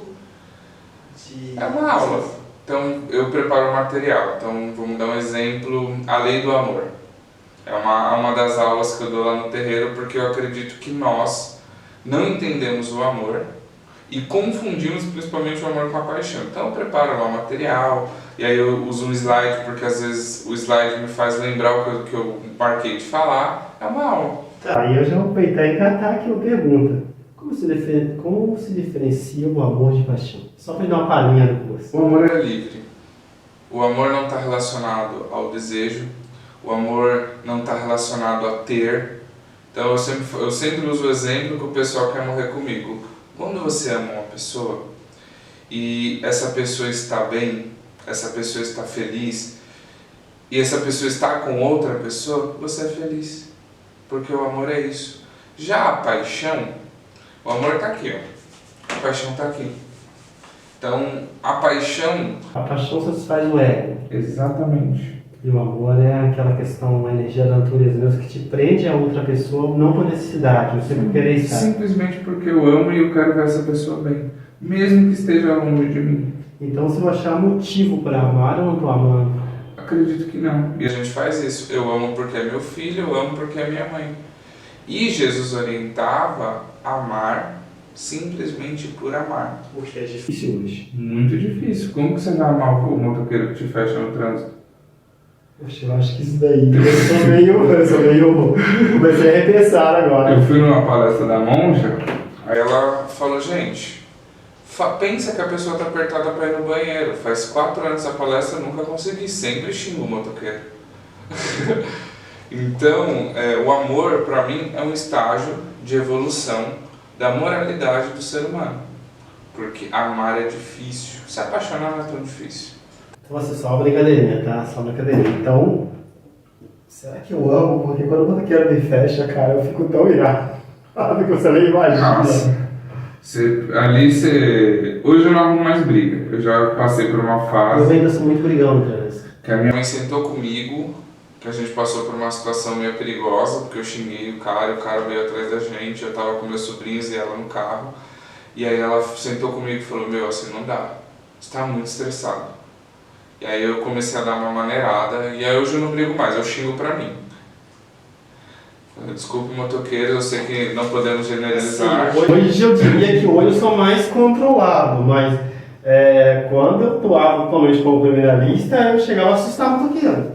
de... É uma aula. Então eu preparo o material. Então vamos dar um exemplo, a lei do amor. É uma das aulas que eu dou lá no terreiro, porque eu acredito que nós não entendemos o amor e confundimos principalmente o amor com a paixão. Então eu preparo lá o material, e aí eu uso um slide, porque às vezes o slide me faz lembrar o que eu marquei de falar. É uma aula. Aí eu já vou aproveitar e catar aqui uma pergunta. Como se diferencia o amor de paixão? Só para dar uma palhinha do curso. O amor é livre. O amor não está relacionado ao desejo. O amor não está relacionado a ter. Então eu sempre uso o exemplo que o pessoal quer morrer comigo. Quando você ama uma pessoa e essa pessoa está bem, essa pessoa está feliz e essa pessoa está com outra pessoa, você é feliz. Porque o amor é isso. Já a paixão, o amor está aqui, ó. A paixão está aqui. Então, a paixão... A paixão satisfaz o ego. Exatamente. E o amor é aquela questão, uma energia da natureza mesmo, que te prende a outra pessoa, não por necessidade, você por querer estar. Simplesmente porque eu amo e eu quero ver essa pessoa bem. Mesmo que esteja longe de mim. Então, se eu achar motivo para amar, eu não estou amando. Acredito que não. E a gente faz isso. Eu amo porque é meu filho, eu amo porque é minha mãe. E Jesus orientava a amar simplesmente por amar. O que é difícil hoje. Muito difícil. Como que você vai amar o motoqueiro que te fecha no trânsito? Poxa, eu acho que isso daí, eu sou meio, comecei a repensar agora. Eu fui numa palestra da monja, aí ela falou, gente, pensa que a pessoa está apertada para ir no banheiro. Faz 4 anos a palestra, eu nunca consegui, sempre xingo o motoqueiro. Então, o amor, para mim, é um estágio de evolução da moralidade do ser humano. Porque amar é difícil, se apaixonar não é tão difícil. Então, assim, só uma brincadeirinha, tá? Só uma brincadeirinha. Então, será que eu amo? Porque quando o motoqueiro me fecha, cara, eu fico tão irado que você nem imagina. Nossa. Hoje eu não arrumo mais briga. Eu já passei por uma fase... Eu ainda sou muito brigão no trânsito. Que a minha mãe sentou comigo, que a gente passou por uma situação meio perigosa, porque eu xinguei o cara veio atrás da gente, eu tava com meus sobrinhos e ela no carro. E aí ela sentou comigo e falou, assim não dá, você tá muito estressado. E aí eu comecei a dar uma maneirada, e aí hoje eu não brigo mais, eu xingo pra mim. Desculpe, motoqueiros, eu sei que não podemos generalizar. Sim, hoje eu diria que hoje eu sou mais controlado, mas quando eu atuava atualmente como criminalista, eu chegava a assustar o motoqueiro.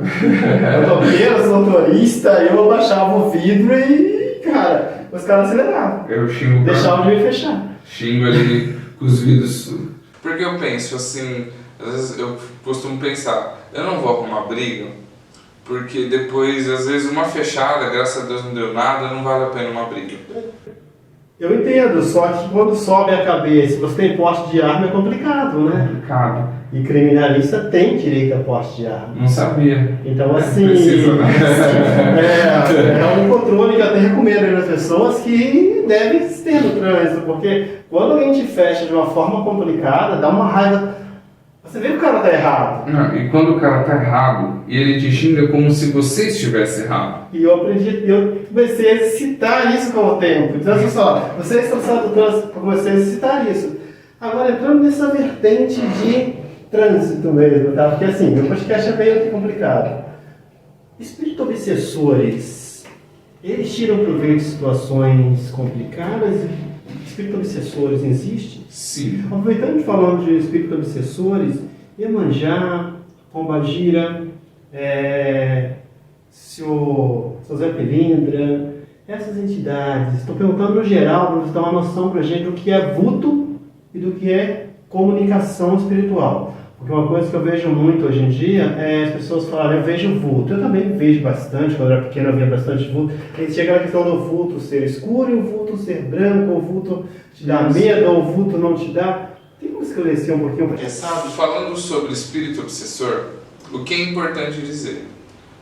Motoqueiros, motorista, eu abaixava o vidro e, cara, os caras aceleravam. Eu xingo pra deixavam de me fechar. Xingo ali com os vidros. Porque eu penso assim, às vezes eu costumo pensar, eu não vou arrumar briga, porque depois, às vezes, uma fechada, graças a Deus não deu nada, não vale a pena uma briga. Eu entendo, só que quando sobe a cabeça, você tem porte de arma, é complicado, né? Complicado. E criminalista tem direito a porte de arma. Não sabia. Então, assim, Precisa, né? é um controle que eu até recomendo às pessoas que devem ter no trânsito, porque quando alguém te fecha de uma forma complicada, dá uma raiva. Você vê que o cara tá errado. Não, e quando o cara tá errado, e ele te xinga como se você estivesse errado. E eu comecei a exercitar isso com o tempo. Então, assim, só, você é estressado do trânsito, eu comecei a exercitar isso. Agora, entrando nessa vertente de trânsito mesmo, tá? Porque assim, meu podcast é meio complicado. Espíritos obsessores, eles tiram proveito de situações complicadas? Espíritos obsessores existem? Sim. Aproveitando de falando de espíritos obsessores, Iemanjá, Pombagira, seu Zé Pelindra, essas entidades, estou perguntando no geral para você dar uma noção para a gente do que é vulto e do que é comunicação espiritual. Porque uma coisa que eu vejo muito hoje em dia é as pessoas falarem, eu vejo vulto. Eu também vejo bastante, quando eu era pequeno eu via bastante vulto. Aí chega na questão do vulto ser escuro e o vulto ser branco, o vulto te dá medo ou o vulto não te dá. Tem como esclarecer um pouquinho para quem sabe? Falando sobre espírito obsessor, o que é importante dizer?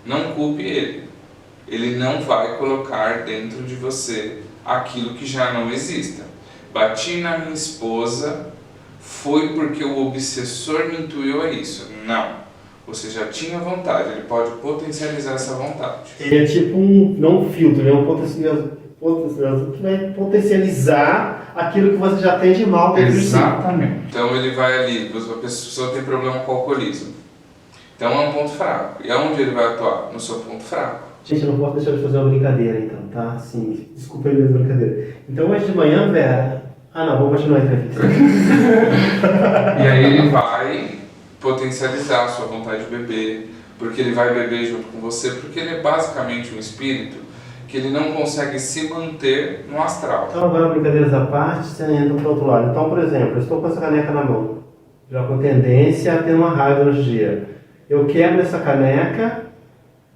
Não culpe ele. Ele não vai colocar dentro de você aquilo que já não exista. Bati na minha esposa, foi porque o obsessor me intuiu a isso. Não. Você já tinha vontade, ele pode potencializar essa vontade. Ele é tipo não um filtro, ele é um potencializador que vai potencializar aquilo que você já tem de mal dentro de si. Exatamente. Então ele vai ali, a pessoa tem problema com o alcoolismo. Então é um ponto fraco. E aonde ele vai atuar? No seu ponto fraco. Gente, eu não posso deixar de fazer uma brincadeira então, tá? Assim, desculpa aí minha brincadeira. Então hoje de manhã, Vera... não, vamos continuar a entrevista. E aí ele vai potencializar a sua vontade de beber, porque ele vai beber junto com você, porque ele é basicamente um espírito que ele não consegue se manter no astral. Então agora, brincadeiras à parte, você entra para o outro lado. Então, por exemplo, eu estou com essa caneca na mão, já com tendência a ter uma raiva no dia. Eu quebro essa caneca,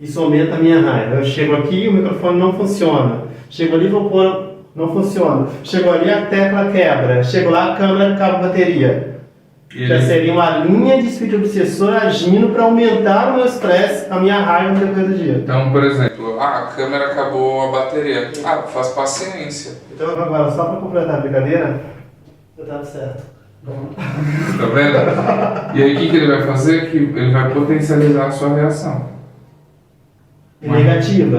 isso aumenta a minha raiva. Eu chego aqui, o microfone não funciona. Chego ali, vou pôr... Não funciona. Chego ali, a tecla quebra. Chego lá, a câmera acaba a bateria. Já seria uma linha de espírito obsessor agindo para aumentar o meu estresse, a minha raiva no decorrer do dia. Então, por exemplo, a câmera acabou a bateria. Faz paciência. Então agora, só para completar a brincadeira, eu estava certo. Tá vendo? E aí o que ele vai fazer? Que ele vai potencializar a sua reação. Negativa.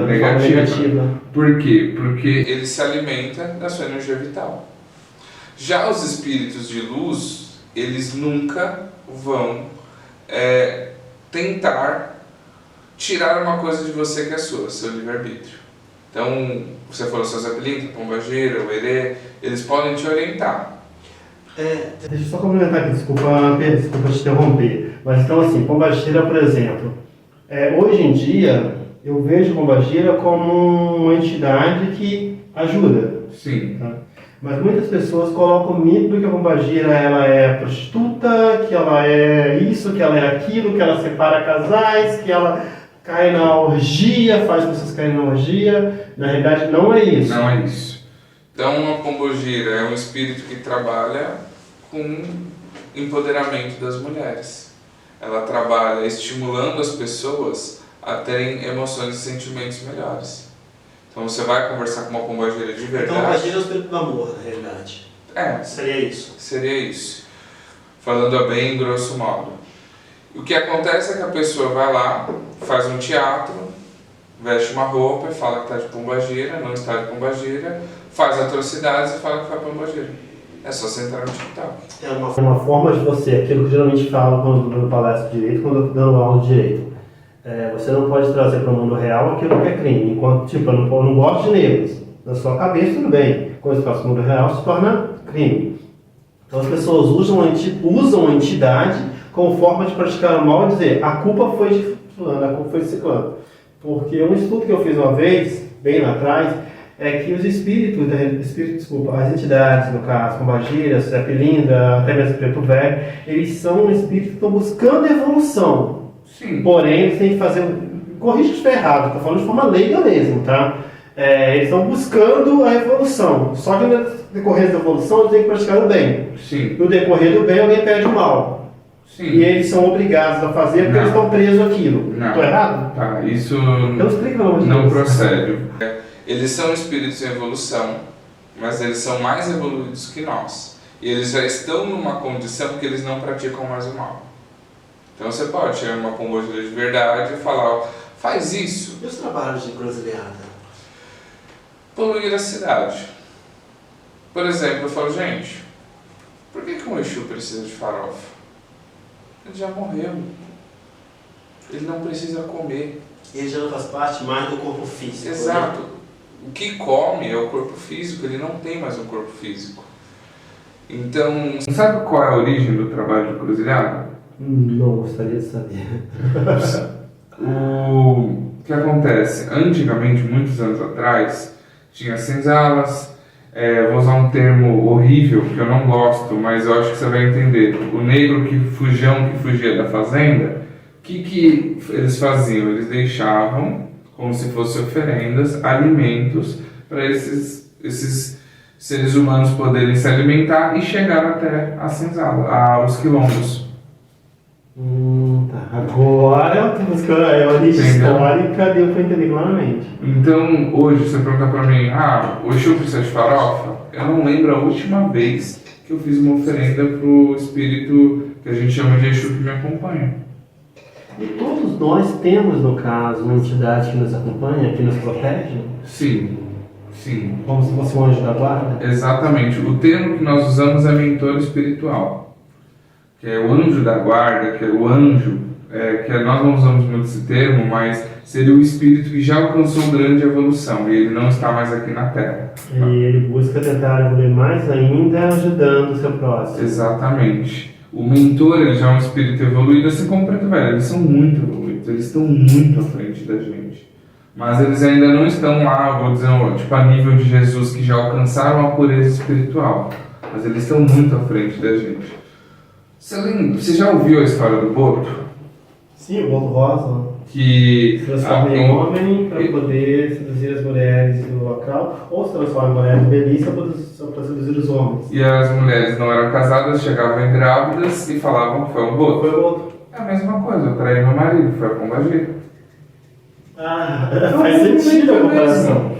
Por quê? Porque ele se alimenta da sua energia vital. Já os espíritos de luz, eles nunca vão tentar tirar uma coisa de você que é sua, seu livre-arbítrio. Então, você falou seu Zé Pelindra, Pombagira, o Herê, eles podem te orientar. Deixa eu só complementar aqui, desculpa te interromper. Mas então assim, Pombagira, por exemplo, hoje em dia... Eu vejo Pombagira como uma entidade que ajuda. Sim. Tá? Mas muitas pessoas colocam o mito que a Pombagira ela é prostituta, que ela é isso, que ela é aquilo, que ela separa casais, que ela cai na orgia, faz pessoas caírem na orgia. Na realidade, não é isso. Não é isso. Então, a Pombagira é um espírito que trabalha com empoderamento das mulheres. Ela trabalha estimulando as pessoas a terem emoções e sentimentos melhores. Então você vai conversar com uma pombagira de verdade. Então a pombagira é o espírito do amor, na realidade. Seria isso. Seria isso. Falando a bem grosso modo. O que acontece é que a pessoa vai lá, faz um teatro, veste uma roupa e fala que está de pombagira, não está de pombagira, faz atrocidades e fala que foi pombagira. É só você entrar no TikTok. É uma forma de você, aquilo que eu geralmente falo quando eu dou palestra de direito, quando eu estou dando aula de direito. Você não pode trazer para o mundo real aquilo que é crime. Enquanto, eu não gosto de negros. Na sua cabeça, tudo bem. Quando você passa para o mundo real, se torna crime. Então as pessoas usam a entidade como forma de praticar o mal e dizer a culpa foi de fulano, a culpa foi de ciclano. Porque um estudo que eu fiz uma vez, bem lá atrás, é que os as entidades, no caso, Pombagira, Zé Pelindra, até mesmo Preto Velho, eles são espíritos que estão buscando evolução. Sim. Porém, eles têm que fazer... Corrija se estiver errado, estou falando de forma leiga mesmo, tá? Eles estão buscando a evolução. Só que no decorrer da evolução, eles têm que praticar o bem. Sim. No decorrer do bem, alguém pede o mal. Sim. E eles são obrigados a fazer porque eles estão presos àquilo. Estou errado? Tá, isso Então explica, não procede. Eles são espíritos em evolução, mas eles são mais evoluídos que nós. E eles já estão numa condição que eles não praticam mais o mal. Então você pode chegar numa pombogira de verdade e falar, ó, faz isso. E os trabalhos de encruzilhada? Poluir a cidade. Por exemplo, eu falo, gente, por que um Exu precisa de farofa? Ele já morreu. Ele não precisa comer. Ele já não faz parte mais do corpo físico. Exato. Né? O que come é o corpo físico, ele não tem mais um corpo físico. Então, sabe qual é a origem do trabalho de encruzilhada? Não gostaria de saber. O que acontece? Antigamente, muitos anos atrás, tinha senzalas, vou usar um termo horrível que eu não gosto, mas eu acho que você vai entender. O negro que fugia da fazenda, o que eles faziam? Eles deixavam, como se fossem oferendas, alimentos para esses seres humanos poderem se alimentar e chegar até a senzala, os quilombos. Tá. Agora temos que a origem histórica, deu para entender claramente. Então, hoje, você pergunta para mim, o Exu precisa de farofa? Eu não lembro a última vez que eu fiz uma oferenda pro espírito que a gente chama de Exu que me acompanha. E todos nós temos, no caso, uma entidade que nos acompanha, que nos protege? Sim. Como se fosse um anjo da guarda? Exatamente. O termo que nós usamos é mentor espiritual, que é o anjo da guarda, que é o anjo, nós não usamos muito esse termo, mas seria o espírito que já alcançou grande evolução e ele não está mais aqui na Terra. E ele busca tentar evoluir mais ainda, ajudando o seu próximo. Exatamente. O mentor, ele já é um espírito evoluído, assim como o Preto Velho. Eles são muito evoluídos, eles estão muito à frente da gente. Mas eles ainda não estão lá, vou dizer, tipo a nível de Jesus, que já alcançaram a pureza espiritual. Mas eles estão muito à frente da gente. Você já ouviu a história do Boto? Sim, o Boto Rosa. Que se transforma em homem para poder seduzir as mulheres do local, ou se transforma em mulheres belíssimas para seduzir os homens. E as mulheres não eram casadas, chegavam grávidas e falavam que foi um Boto. Foi o Boto. É a mesma coisa, eu traí meu marido, foi a pombagira. Faz sentido a comparação.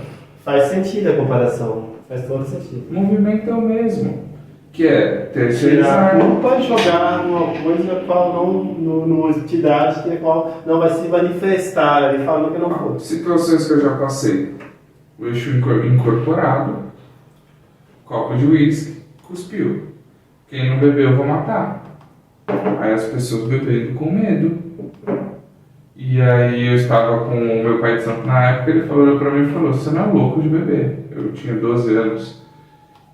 Faz sentido a comparação. Faz todo sentido. O movimento é o mesmo. Que é terceirizar. Não pode jogar numa coisa qual não, numa entidade que a qual não vai se manifestar. Ele falando que não foi. Situações que eu já passei. O Exu incorporado, copo de uísque, cuspiu. Quem não bebeu eu vou matar. Aí as pessoas bebendo com medo. E aí eu estava com o meu pai de santo na época, ele falou pra mim e falou, você não é louco de beber. Eu tinha 12 anos.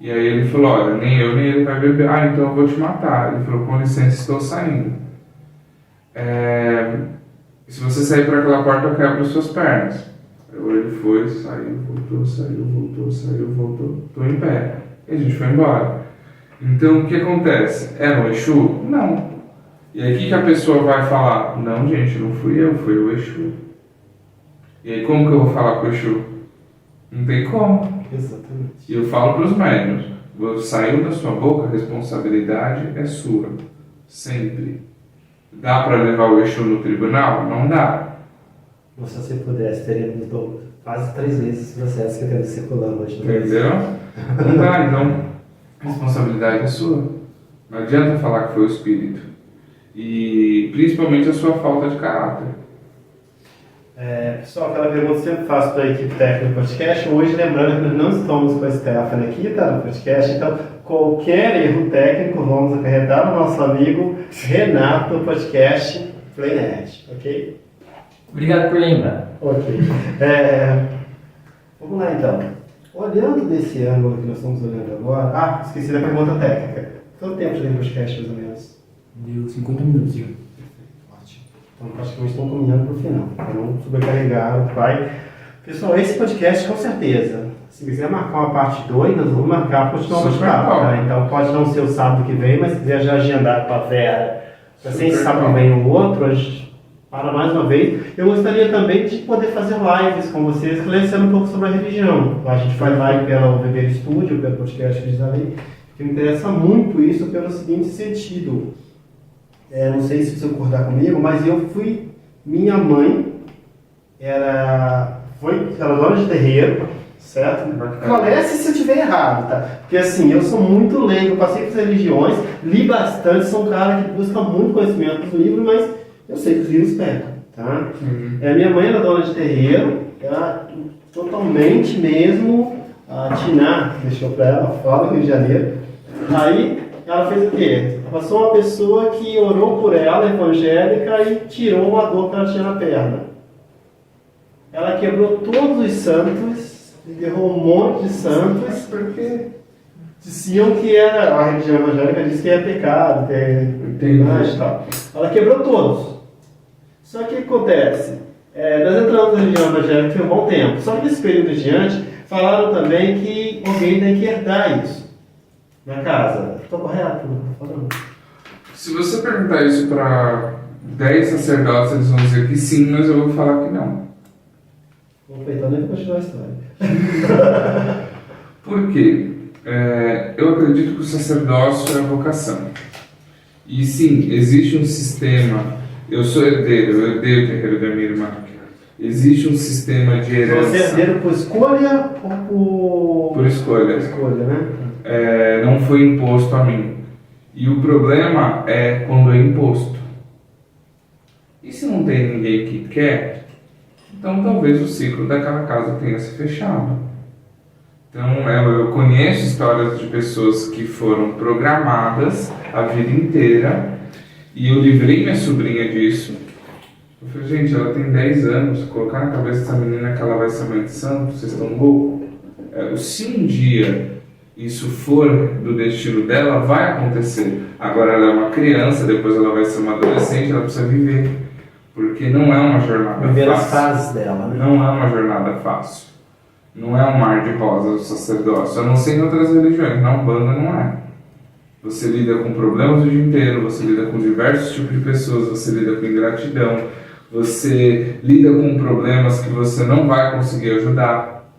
E aí ele falou, olha, nem eu nem ele vai beber. Então eu vou te matar. Ele falou, com licença, estou saindo. Se você sair por aquela porta, eu quebro as suas pernas. Ele foi, saiu, voltou, saiu, voltou, saiu, voltou. Estou em pé. E a gente foi embora. Então o que acontece? Era um Exu? Não. E aí o que a pessoa vai falar? Não, gente, não fui eu, foi o Exu. E aí como que eu vou falar com o Exu? Não tem como. Exatamente. E eu falo para os médiuns, saiu da sua boca, a responsabilidade é sua. Sempre. Dá para levar o Exu no tribunal? Não dá. Mas se você pudesse, teríamos quase 3 vezes o processo que eu tenho circulando hoje. Entendeu? Não dá, então a responsabilidade é sua. Não adianta falar que foi o espírito. E principalmente a sua falta de caráter. Pessoal, aquela pergunta que eu sempre faço para a equipe técnica do podcast. Hoje, lembrando que nós não estamos com a Stephanie aqui, tá, no podcast, então qualquer erro técnico vamos acarretar no nosso amigo Renato do podcast PlayNet, ok? Obrigado por lembrar. Ok. Vamos lá então. Olhando desse ângulo que nós estamos olhando agora. Esqueci da pergunta técnica. Quanto tempo já tem podcast, mais ou menos? Deu 50 minutos, já. Então, praticamente estão caminhando para o final, para não sobrecarregar o pai. Pessoal, esse podcast, com certeza, se quiser marcar uma parte 2, nós vamos marcar para continuar o bate-papo. Tá? Então, pode não ser o sábado que vem, mas se quiser já agendar com a Vera, para ser esse sábado vem o outro, a gente para mais uma vez. Eu gostaria também de poder fazer lives com vocês, esclarecendo um pouco sobre a religião. A gente faz live pelo Viver Studio, pelo podcast que me interessa muito isso pelo seguinte sentido. Não sei se você concordar comigo, mas minha mãe foi dona de terreiro, certo? Falece se eu estiver errado, tá? Porque assim, eu sou muito leigo, eu passei por religiões, li bastante, sou um cara que busca muito conhecimento dos livros, mas eu sei que os livros pegam, tá? Minha mãe era dona de terreiro, ela totalmente mesmo atinar, deixou pra ela, fala do Rio de Janeiro. Aí ela fez o quê? Passou uma pessoa que orou por ela, evangélica, e tirou uma dor que ela tinha na perna. Ela quebrou todos os santos, enterrou um monte de santos, porque diziam que era, a religião evangélica disse que é pecado, que é imagem e tal. Ela quebrou todos. Só que o que acontece? Nós entramos na religião evangélica por um bom tempo. Só que nesse período adiante, falaram também que alguém tem que herdar isso na casa. Estou correto? Se você perguntar isso para 10 sacerdotes, eles vão dizer que sim, mas eu vou falar que não. Então nem vou continuar a história. Por quê? Eu acredito que o sacerdócio é a vocação. E sim, existe um sistema. Eu sou herdeiro, eu herdei o terreiro da minha irmã. Existe um sistema de herança. Você é herdeiro por escolha ou por escolha? Por escolha, né? Não foi imposto a mim. E o problema é quando é imposto. E se não tem ninguém que quer, então talvez o ciclo daquela casa tenha se fechado. Então eu conheço histórias de pessoas que foram programadas a vida inteira, e eu livrei minha sobrinha disso. Eu falei, gente, ela tem 10 anos, colocar na cabeça dessa menina que ela vai ser mãe de santo, vocês estão loucos? Se um dia isso for do destino dela, vai acontecer. Agora ela é uma criança, depois ela vai ser uma adolescente, ela precisa viver. Porque não é uma jornada fácil. Viver as fases dela, né? Não é uma jornada fácil. Não é um mar de rosas o sacerdócio. A não ser em outras religiões. Na Umbanda não é. Você lida com problemas o dia inteiro, você lida com diversos tipos de pessoas, você lida com ingratidão, você lida com problemas que você não vai conseguir ajudar.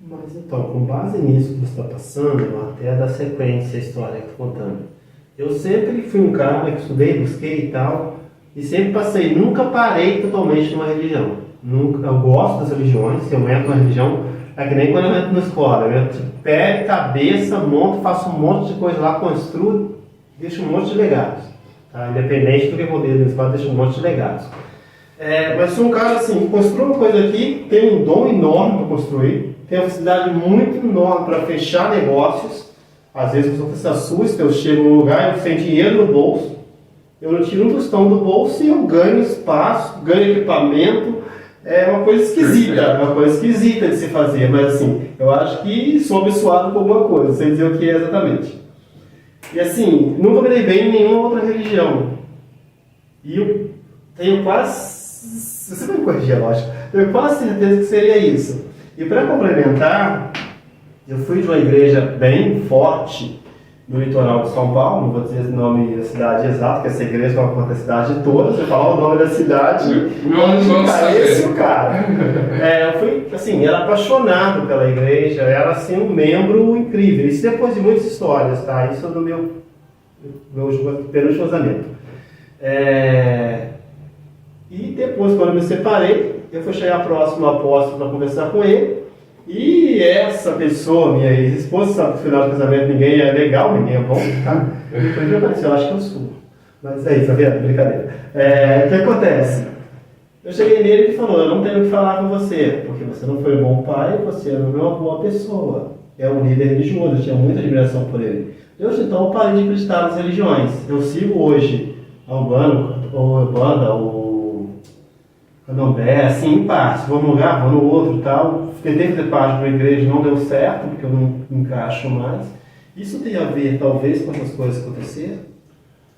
Mas então, com base nisso que você está passando, eu até dar sequência à história que estou contando. Eu sempre fui um cara que estudei, busquei e tal, e sempre passei, nunca parei totalmente numa religião. Nunca, eu gosto das religiões, se eu entro numa religião, é que nem quando eu entro na escola, eu entro de pé, cabeça, monto, faço um monte de coisa lá, construo, deixo um monte de legados. Tá? Independente do que eu vou na escola, deixo um monte de legados. Mas sou um cara assim, construo uma coisa aqui, tenho um dom enorme para construir, tenho uma facilidade muito enorme para fechar negócios. Às vezes você assusta, eu chego num lugar, eu tenho dinheiro no bolso, eu não tiro um tostão do bolso e eu ganho espaço, ganho equipamento. É uma coisa esquisita de se fazer, mas assim, eu acho que sou abençoado por alguma coisa, sem dizer o que é exatamente. E assim, nunca me dei bem em nenhuma outra religião. E eu tenho quase, você vai me corrigir, lógico, tenho quase certeza que seria isso. E para complementar, eu fui de uma igreja bem forte no litoral de São Paulo, não vou dizer o nome da cidade exato, que essa igreja toma conta da cidade toda, se eu falar o nome da cidade, esse o cara. Eu fui, assim, era apaixonado pela igreja, era assim um membro incrível, isso depois de muitas histórias, tá? Isso no meu penúltimo casamento. E depois, quando eu me separei, eu fui chegar próximo ao apóstolo para conversar com ele. E essa pessoa, minha ex-esposa, sabe que no final do casamento ninguém é legal, ninguém é bom, tá? Depois eu apareci, eu acho que eu sou. Mas é isso, tá vendo? Brincadeira. O que acontece? Eu cheguei nele e ele falou, eu não tenho o que falar com você, porque você não foi um bom pai, você não é uma boa pessoa. É um líder religioso, eu tinha muita admiração por ele. Então eu parei de acreditar nas religiões. Eu sigo hoje a Umbanda, o Candomblé, assim, em parte, vou num lugar, vou no outro e tal. Tentei fazer parte de uma igreja, não deu certo, porque eu não me encaixo mais. Isso tem a ver, talvez, com essas coisas que aconteceram?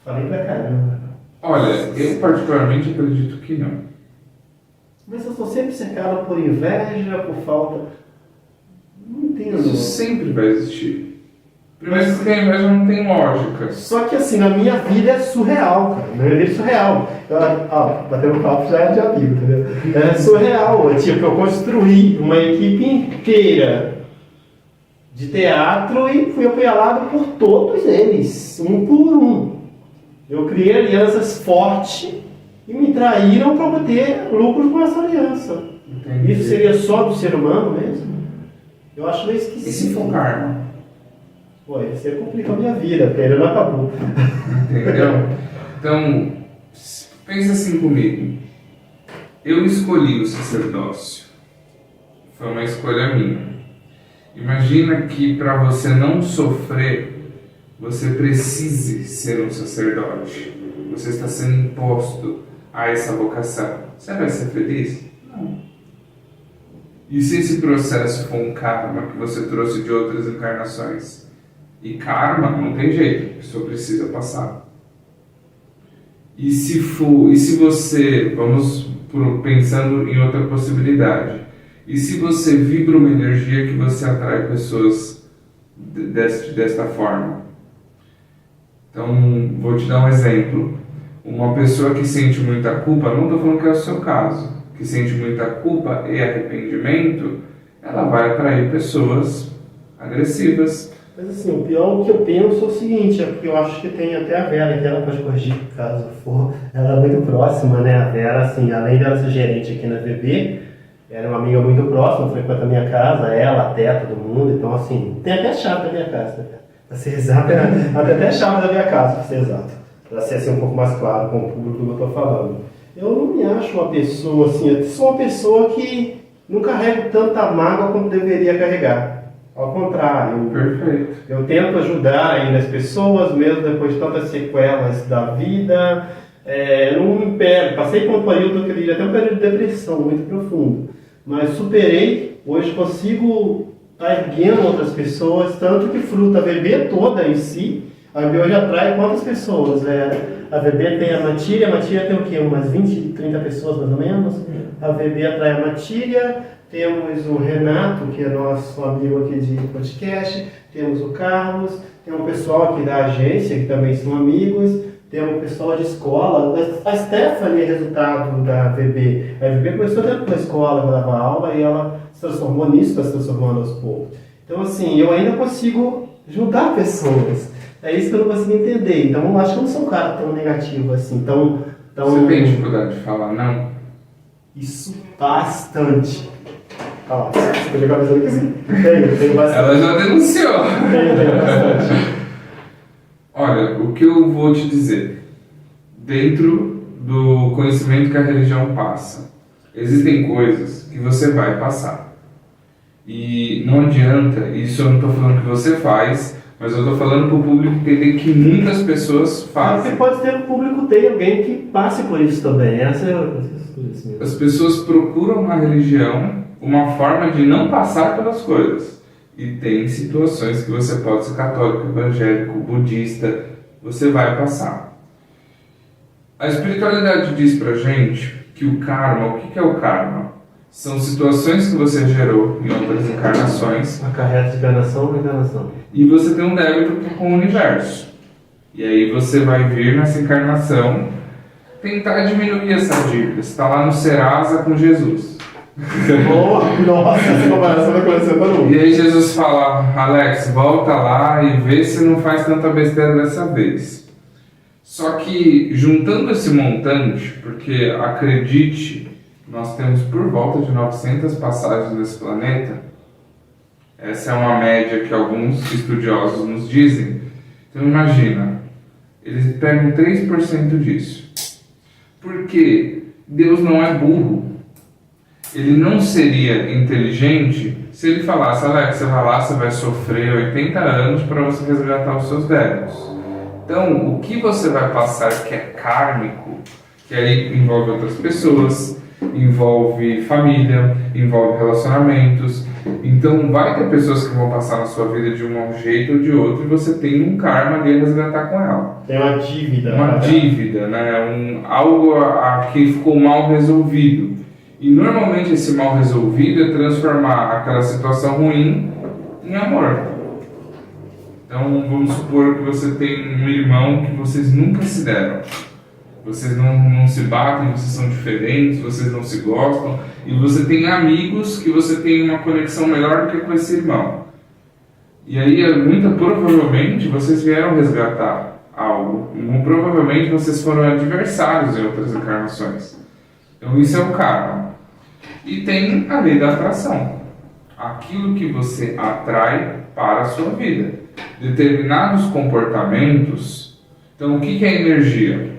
Falei pra caramba. Olha, eu particularmente acredito que não. Mas eu estou sempre cercado por inveja, por falta... Não entendo. Isso sempre vai existir. Primeiro porque a inveja não tem lógica. Só que assim, na minha vida é surreal, cara. Na minha vida é surreal. Batendo um papo já é de amigo, entendeu? É surreal. Tipo, eu construí uma equipe inteira de teatro e fui apoiado por todos eles, um por um. Eu criei alianças fortes e me traíram para obter lucros com essa aliança. Entendi. Isso seria só do ser humano mesmo? Eu acho meio esquisito. E se for karma? Pô, você complicou a minha vida, porque ele não acabou. Entendeu? Então, pensa assim comigo. Eu escolhi o sacerdócio. Foi uma escolha minha. Imagina que para você não sofrer, você precise ser um sacerdote. Você está sendo imposto a essa vocação. Você vai ser feliz? Não. E se esse processo for um karma que você trouxe de outras encarnações? E karma não tem jeito, a pessoa precisa passar. E se você, pensando em outra possibilidade, e se você vibra uma energia que você atrai pessoas desta forma? Então, vou te dar um exemplo. Uma pessoa que sente muita culpa, não estou falando que é o seu caso, que sente muita culpa e arrependimento, ela vai atrair pessoas agressivas. Mas assim, o pior que eu penso é o seguinte, é porque eu acho que tem até a Vera, que ela pode corrigir caso for, ela é muito próxima, né? A Vera, assim, além dela ser gerente aqui na VB, ela é uma amiga muito próxima, frequenta a minha casa, ela, até todo mundo, então assim, tem até chave da minha casa, né? Pra ser exato, até chave da minha casa, pra ser exato. Pra ser assim um pouco mais claro com o público que eu tô falando. Eu não me acho uma pessoa assim, eu sou uma pessoa que não carrego tanta mágoa como deveria carregar. Ao contrário, Perfeito. Eu tento ajudar ainda as pessoas, mesmo depois de tantas sequelas da vida. Eu não me pego, passei por um período, eu diria, até um período de depressão muito profundo. Mas superei, hoje consigo estar erguendo outras pessoas, tanto que fruta a VB toda em si. A VB hoje atrai quantas pessoas? A VB tem a Matíria tem o quê? Umas 20, 30 pessoas mais ou menos. A VB atrai a Matíria, temos o Renato, que é nosso amigo aqui de podcast, temos o Carlos, tem um pessoal aqui da agência, que também são amigos, temos o pessoal de escola. A Stephanie é resultado da VB. A VB começou dentro da escola, ela dava aula, e ela se transformou nisso, está se transformando aos poucos. Então, assim, eu ainda consigo ajudar pessoas. É isso que eu não consigo entender. Então, eu acho que eu não sou um cara tão negativo assim, tão... Você tem dificuldade de falar não? Isso bastante. Ah, você pode jogar avisando que sim. Tenho bastante. Ela já denunciou. Tenho bastante. Olha, o que eu vou te dizer, dentro do conhecimento que a religião passa, existem coisas que você vai passar. E não adianta, isso eu não estou falando que você faz, mas eu estou falando para o público entender que muitas pessoas fazem. Você pode ter, o público tem alguém que passe por isso também. As pessoas procuram na religião uma forma de não passar pelas coisas. E tem situações que você pode ser católico, evangélico, budista, você vai passar. A espiritualidade diz pra gente que o karma, o que é o karma? São situações que você gerou em outras encarnações. Acarreta de encarnação ou encarnação. E você tem um débito com o universo. E aí você vai vir nessa encarnação tentar diminuir essa dívida. Você está lá no Serasa com Jesus. Nossa, essa comparação vai começar para mim. E aí Jesus fala, Alex, volta lá e vê se não faz tanta besteira dessa vez. Só que juntando esse montante, porque acredite, nós temos por volta de 900 passagens nesse planeta. Essa é uma média que alguns estudiosos nos dizem. Então imagina, eles pegam 3% disso. Porque Deus não é burro. Ele não seria inteligente se ele falasse, Alex, você vai lá, você vai sofrer 80 anos para você resgatar os seus débitos. Então, o que você vai passar que é kármico, que aí envolve outras pessoas, envolve família, envolve relacionamentos. Então, vai ter pessoas que vão passar na sua vida de um jeito ou de outro e você tem um karma ali a resgatar com ela. Tem uma dívida. Uma dívida, né? Algo que ficou mal resolvido. E normalmente esse mal resolvido é transformar aquela situação ruim em amor. Então vamos supor que você tem um irmão que vocês nunca se deram. Vocês não se batem, vocês são diferentes, vocês não se gostam. E você tem amigos que você tem uma conexão melhor do que com esse irmão. E aí, muito provavelmente, vocês vieram resgatar algo. Muito provavelmente vocês foram adversários em outras encarnações. Então isso é o karma. E tem a lei da atração. Aquilo que você atrai para a sua vida. determinados comportamentos. Então, o que é energia?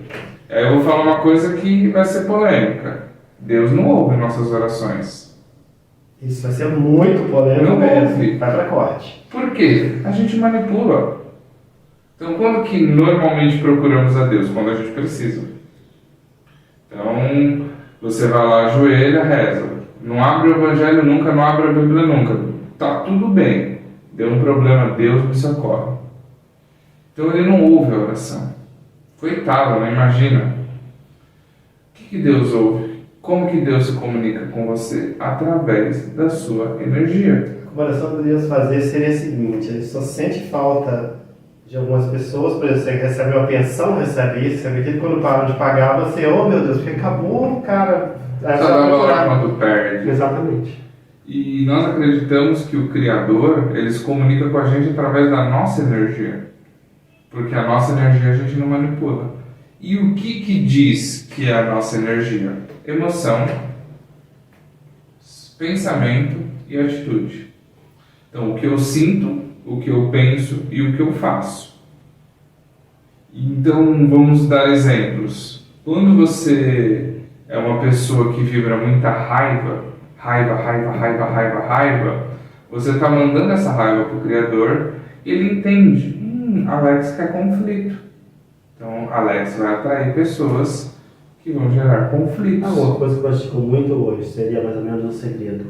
Eu vou falar uma coisa que vai ser polêmica. Deus não ouve nossas orações. Isso vai ser muito polêmico Não mesmo. ouve. Vai pra corte. Por quê? A gente manipula. Então, quando que normalmente procuramos a Deus? Quando a gente precisa. Então, você vai lá, ajoelha, reza. Não abre o Evangelho nunca, não abre a Bíblia nunca. Tá tudo bem. Deu um problema, Deus me socorre. Então, ele não ouve a oração. Coitado, né? Imagina. O que Deus ouve? Como que Deus se comunica com você? Através da sua energia. A comparação que Deus fazer seria a seguinte: ele só sente falta de algumas pessoas, por exemplo, você recebe uma pensão, recebe isso, recebe aquilo, quando param de pagar, você, oh meu Deus, porque acabou, cara. Só dá valor quando perde. Exatamente. E nós acreditamos que o Criador, ele se comunica com a gente através da nossa energia. Porque a nossa energia a gente não manipula. E o que diz que é a nossa energia? Emoção, pensamento e atitude. Então, o que eu sinto, o que eu penso e o que eu faço. Então, vamos dar exemplos. Quando você é uma pessoa que vibra muita raiva, você está mandando essa raiva para o Criador e ele entende. Alex quer conflito. Então, Alex vai atrair pessoas que vão gerar conflitos. Uma coisa que eu pratico muito hoje seria mais ou menos um segredo.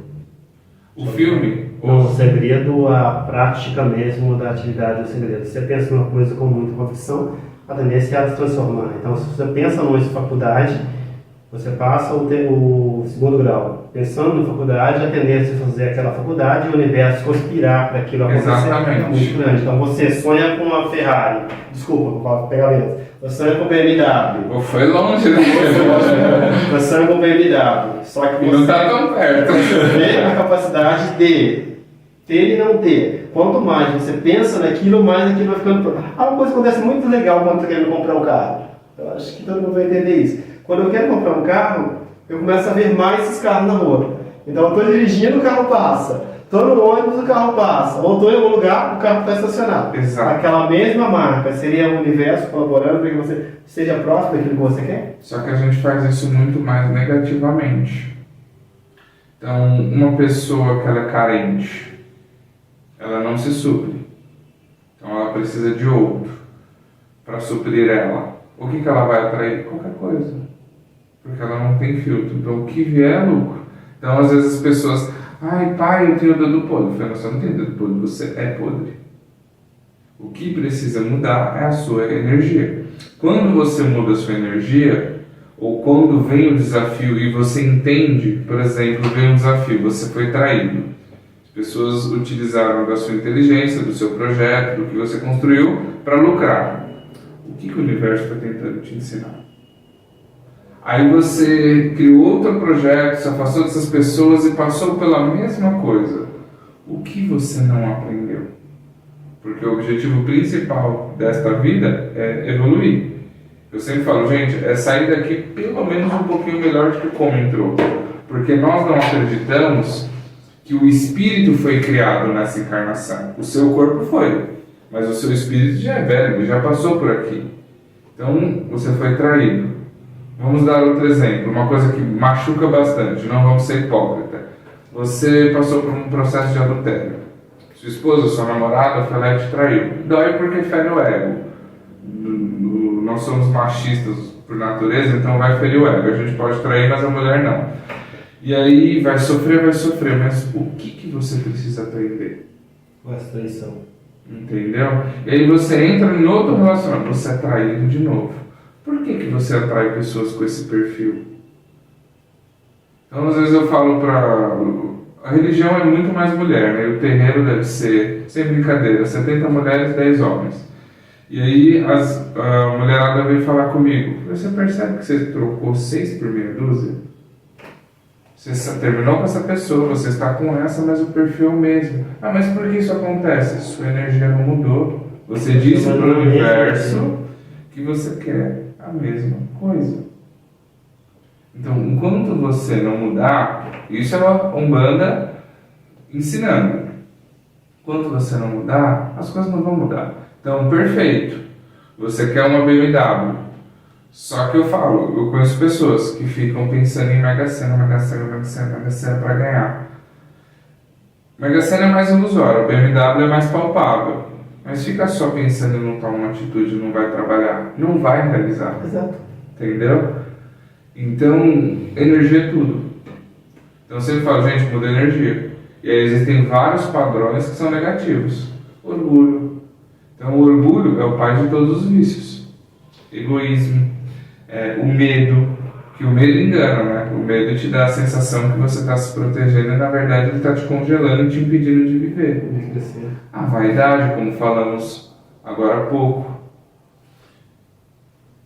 O filme? O segredo, a prática mesmo da atividade do segredo. Você pensa numa coisa com muita convicção, a tendência é ela se transformar. Então, se você pensa numa faculdade, você passa o segundo grau. Pensando na faculdade, a tendência é fazer aquela faculdade e o universo conspirar para aquilo acontecer. Exatamente. É muito grande. Então, você sonha com uma Ferrari. Desculpa, vou pegar mesmo. Você sonha com BMW. Foi longe, né? Você sonha com BMW. Só que você não está tão perto. vê a capacidade de ter e não ter. Quanto mais você pensa naquilo, mais aquilo vai ficando... Uma coisa que acontece muito legal quando você está querendo comprar um carro. Eu acho que todo mundo vai entender isso. Quando eu quero comprar um carro, eu começo a ver mais esses carros na rua. Então eu estou dirigindo, o carro passa. Estou no ônibus, o carro passa. Ou estou em algum lugar, o carro está estacionado. Exato. Aquela mesma marca seria o universo colaborando para que você esteja próximo daquilo que você quer? Só que a gente faz isso muito mais negativamente. Então, uma pessoa que ela é carente, ela não se supre. Então ela precisa de outro para suprir ela. O que ela vai atrair? Qualquer coisa. Porque ela não tem filtro. Então o que vier é lucro. Então às vezes as pessoas, ai pai, eu tenho dedo podre. Eu falei, você não tem dedo podre, você é podre. O que precisa mudar é a sua energia. Quando você muda a sua energia, ou quando vem o desafio e você entende, por exemplo, vem um desafio, você foi traído. As pessoas utilizaram da sua inteligência, do seu projeto, do que você construiu para lucrar. O que o universo está tentando te ensinar? Aí você criou outro projeto, se afastou dessas pessoas e passou pela mesma coisa. O que você não aprendeu? Porque o objetivo principal desta vida é evoluir. Eu sempre falo, gente, é sair daqui pelo menos um pouquinho melhor do que como entrou. Porque nós não acreditamos que o espírito foi criado nessa encarnação. O seu corpo foi, mas o seu espírito já é velho, já passou por aqui. Então, você foi traído. Vamos dar outro exemplo, uma coisa que machuca bastante, não vamos ser hipócritas. Você passou por um processo de adultério. Sua esposa, sua namorada, foi lá e te traiu. Dói porque fere o ego. Nós somos machistas por natureza, então vai ferir o ego. A gente pode trair, mas a mulher não. E aí vai sofrer, mas o que você precisa aprender? Com essa traição. Entendeu? E aí você entra em outro relacionamento, você é traído de novo. Por que você atrai pessoas com esse perfil? Então, às vezes eu falo a religião é muito mais mulher, né? O terreiro deve ser, sem brincadeira, 70 mulheres, 10 homens. E aí a mulherada veio falar comigo. Você percebe que você trocou 6 por meia dúzia? Você terminou com essa pessoa, você está com essa, mas o perfil é o mesmo. Ah, mas por que isso acontece? Sua energia não mudou. Você disse para o universo que você quer a mesma coisa. Então, enquanto você não mudar, isso é uma Umbanda ensinando. Enquanto você não mudar, as coisas não vão mudar. Então, perfeito. Você quer uma BMW. Só que eu conheço pessoas que ficam pensando em Mega Sena para ganhar. Mega Sena é mais ilusório, o BMW é mais palpável. Mas fica só pensando em não tomar uma atitude, não vai trabalhar, não vai realizar. Exato. Entendeu? Então, energia é tudo. Então eu sempre falo, gente, muda a energia. E aí existem vários padrões que são negativos. Orgulho. Então o orgulho é o pai de todos os vícios. Egoísmo, o medo, que o medo engana, né? O medo te dá a sensação que você está se protegendo e na verdade ele está te congelando e te impedindo de viver. A vaidade, como falamos agora há pouco.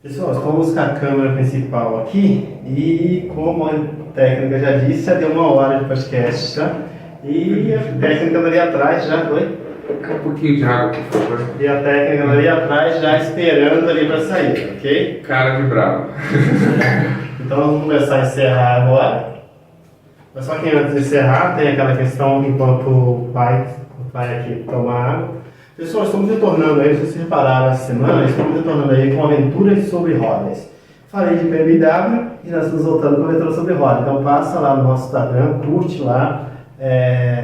Pessoal, estamos com a câmera principal aqui e, como a técnica já disse, já deu 1 hora de podcast, tá? E a técnica ali atrás já foi. Um pouquinho de água, por favor. E a técnica ali atrás já esperando ali para sair, ok? Cara de bravo. Então vamos começar a encerrar agora. Mas só que antes de encerrar, tem aquela questão enquanto o pai aqui toma água. Pessoal, estamos retornando aí, se vocês repararam essa semana, estamos retornando aí com aventuras sobre rodas. Falei de BMW e nós estamos voltando com aventuras sobre rodas. Então passa lá no nosso Instagram, curte lá,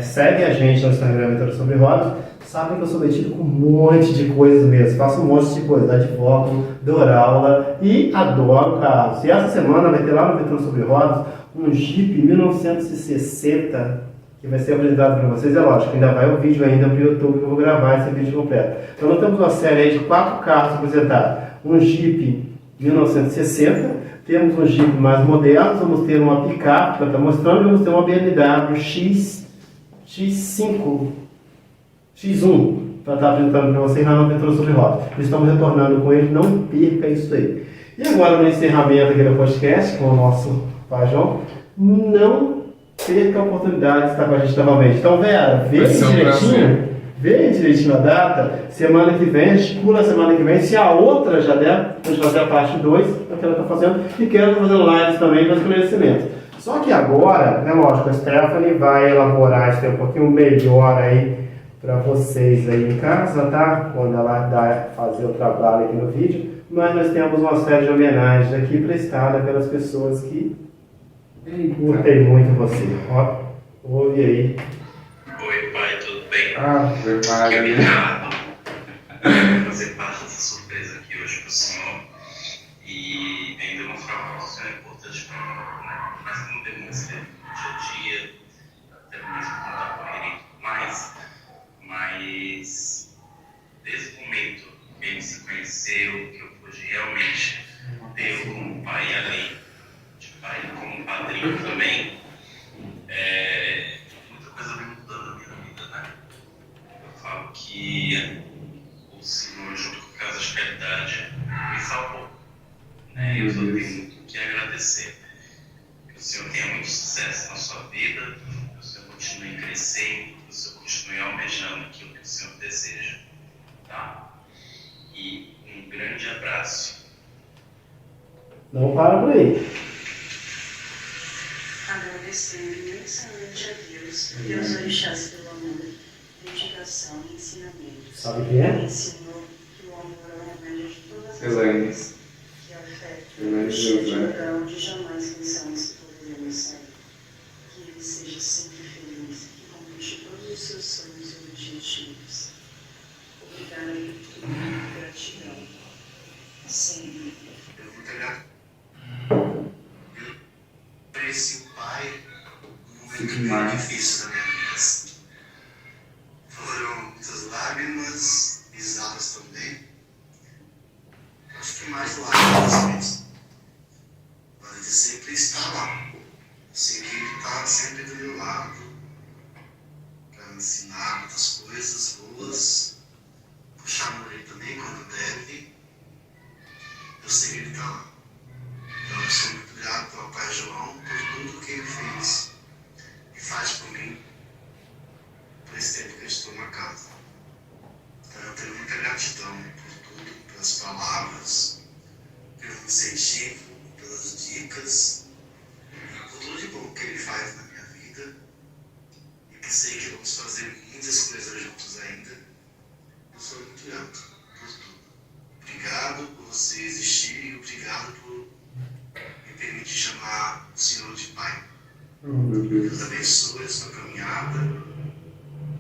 segue a gente no Instagram Aventuras sobre Rodas. Sabem que eu sou metido com um monte de coisas mesmo, faço um monte de coisa, advogo, dou aula e adoro carros. E essa semana vai ter lá no Aventuras sobre Rodas um Jeep 1960 que vai ser apresentado para vocês. É lógico, ainda vai o vídeo ainda para o YouTube, que eu vou gravar esse vídeo completo. Então nós temos uma série aí de 4 carros apresentados. Um Jeep 1960, temos um Jeep mais moderno, vamos ter uma picape para estar mostrando, e vamos ter uma BMW X5, X1, para estar apresentando para vocês lá no Aventura sobre Rodas. Estamos retornando com ele, não perca isso aí. E agora no encerramento aqui do podcast, com o nosso Pajão, não perca a oportunidade de estar com a gente novamente. Então, Vera, vê direitinho a data. Semana que vem, a gente pula a semana que vem. Se a outra já der, a gente vai fazer a parte 2, é o que ela está fazendo. E quero fazendo lives também para os conhecimentos. Só que agora, é lógico, a Stephanie vai elaborar isso um pouquinho melhor aí para vocês aí em casa, tá? Quando ela fazer o trabalho aqui no vídeo. Mas nós temos uma série de homenagens aqui prestada pelas pessoas que curtem muito você. Ó, ouve aí. Oi, pai, tudo bem? Foi maravilhoso. Vou fazer parte dessa surpresa aqui hoje pro senhor e ainda mostrar uma coisa importante para mim, né? Mas não demonstra no dia a dia, até mesmo quando tá correria e tudo mais, mas desde o momento que ele se conheceu, que eu pude realmente ter como pai além de pai, como padrinho também, muita coisa vem mudando na minha vida, né? Eu falo que o Senhor, junto com Casa de Caridade, me salvou, né? Eu só tenho muito que agradecer. Que o Senhor tenha muito sucesso na sua vida, que o Senhor continue crescendo, que o Senhor continue almejando aquilo que o Senhor deseja, tá? E um grande abraço. Não para por aí. Agradecendo imensamente a Deus e aos orixás pelo amor, dedicação e ensinamento. Sabe quem é? Ensinou que o amor é o remédio de todas as Elaine. coisas, que é o afeto, Elaine o cheio de José. lugar onde jamais pensamos que poderíamos sair. Que ele seja sempre feliz e conquiste todos os seus sonhos e objetivos. Obrigada por tudo, gratidão. Sempre. Eu vou pegar esse pai num momento bem difícil da minha vida. Foram muitas lágrimas, risadas também. Acho que mais lágrimas mesmo. Mas ele sempre está lá. Eu sei que ele está sempre do meu lado para me ensinar muitas coisas boas, puxar por ele também quando deve. Eu sei que ele está lá. Então eu sou muito grato ao Pai João por tudo que ele fez e faz por mim por esse tempo que eu estou na casa. Então eu tenho muita gratidão por tudo, pelas palavras, pelo incentivo, pelas dicas, por tudo de bom que ele faz na minha vida e por e sei que vamos fazer muitas coisas juntos ainda. Eu sou muito grato por tudo. Obrigado por você existir e obrigado por me permitir chamar o Senhor de Pai. Deus abençoe a sua caminhada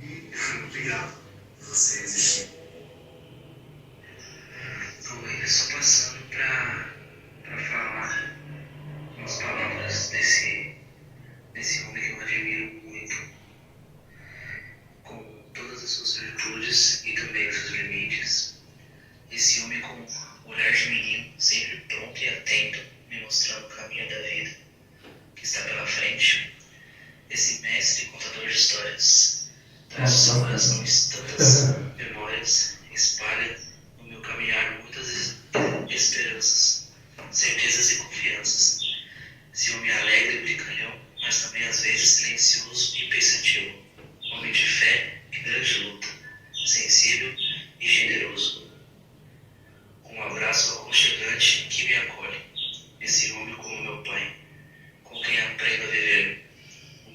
e obrigado por você existir. Então, só passando para falar umas palavras desse homem que eu admiro muito, com todas as suas virtudes e também os seus limites. Esse homem com olhar de menino, sempre pronto e atento, me mostrando o caminho da vida que está pela frente. Esse mestre contador de histórias traz ao seu coração tantas memórias, espalha no meu caminhar muitas esperanças, certezas e confianças. Esse homem alegre e brincalhão, mas também às vezes silencioso e pensativo. Homem de fé e grande luta, sensível e generoso. Um abraço aconchegante que me acolhe. Esse homem como meu pai, com quem aprendo a viver.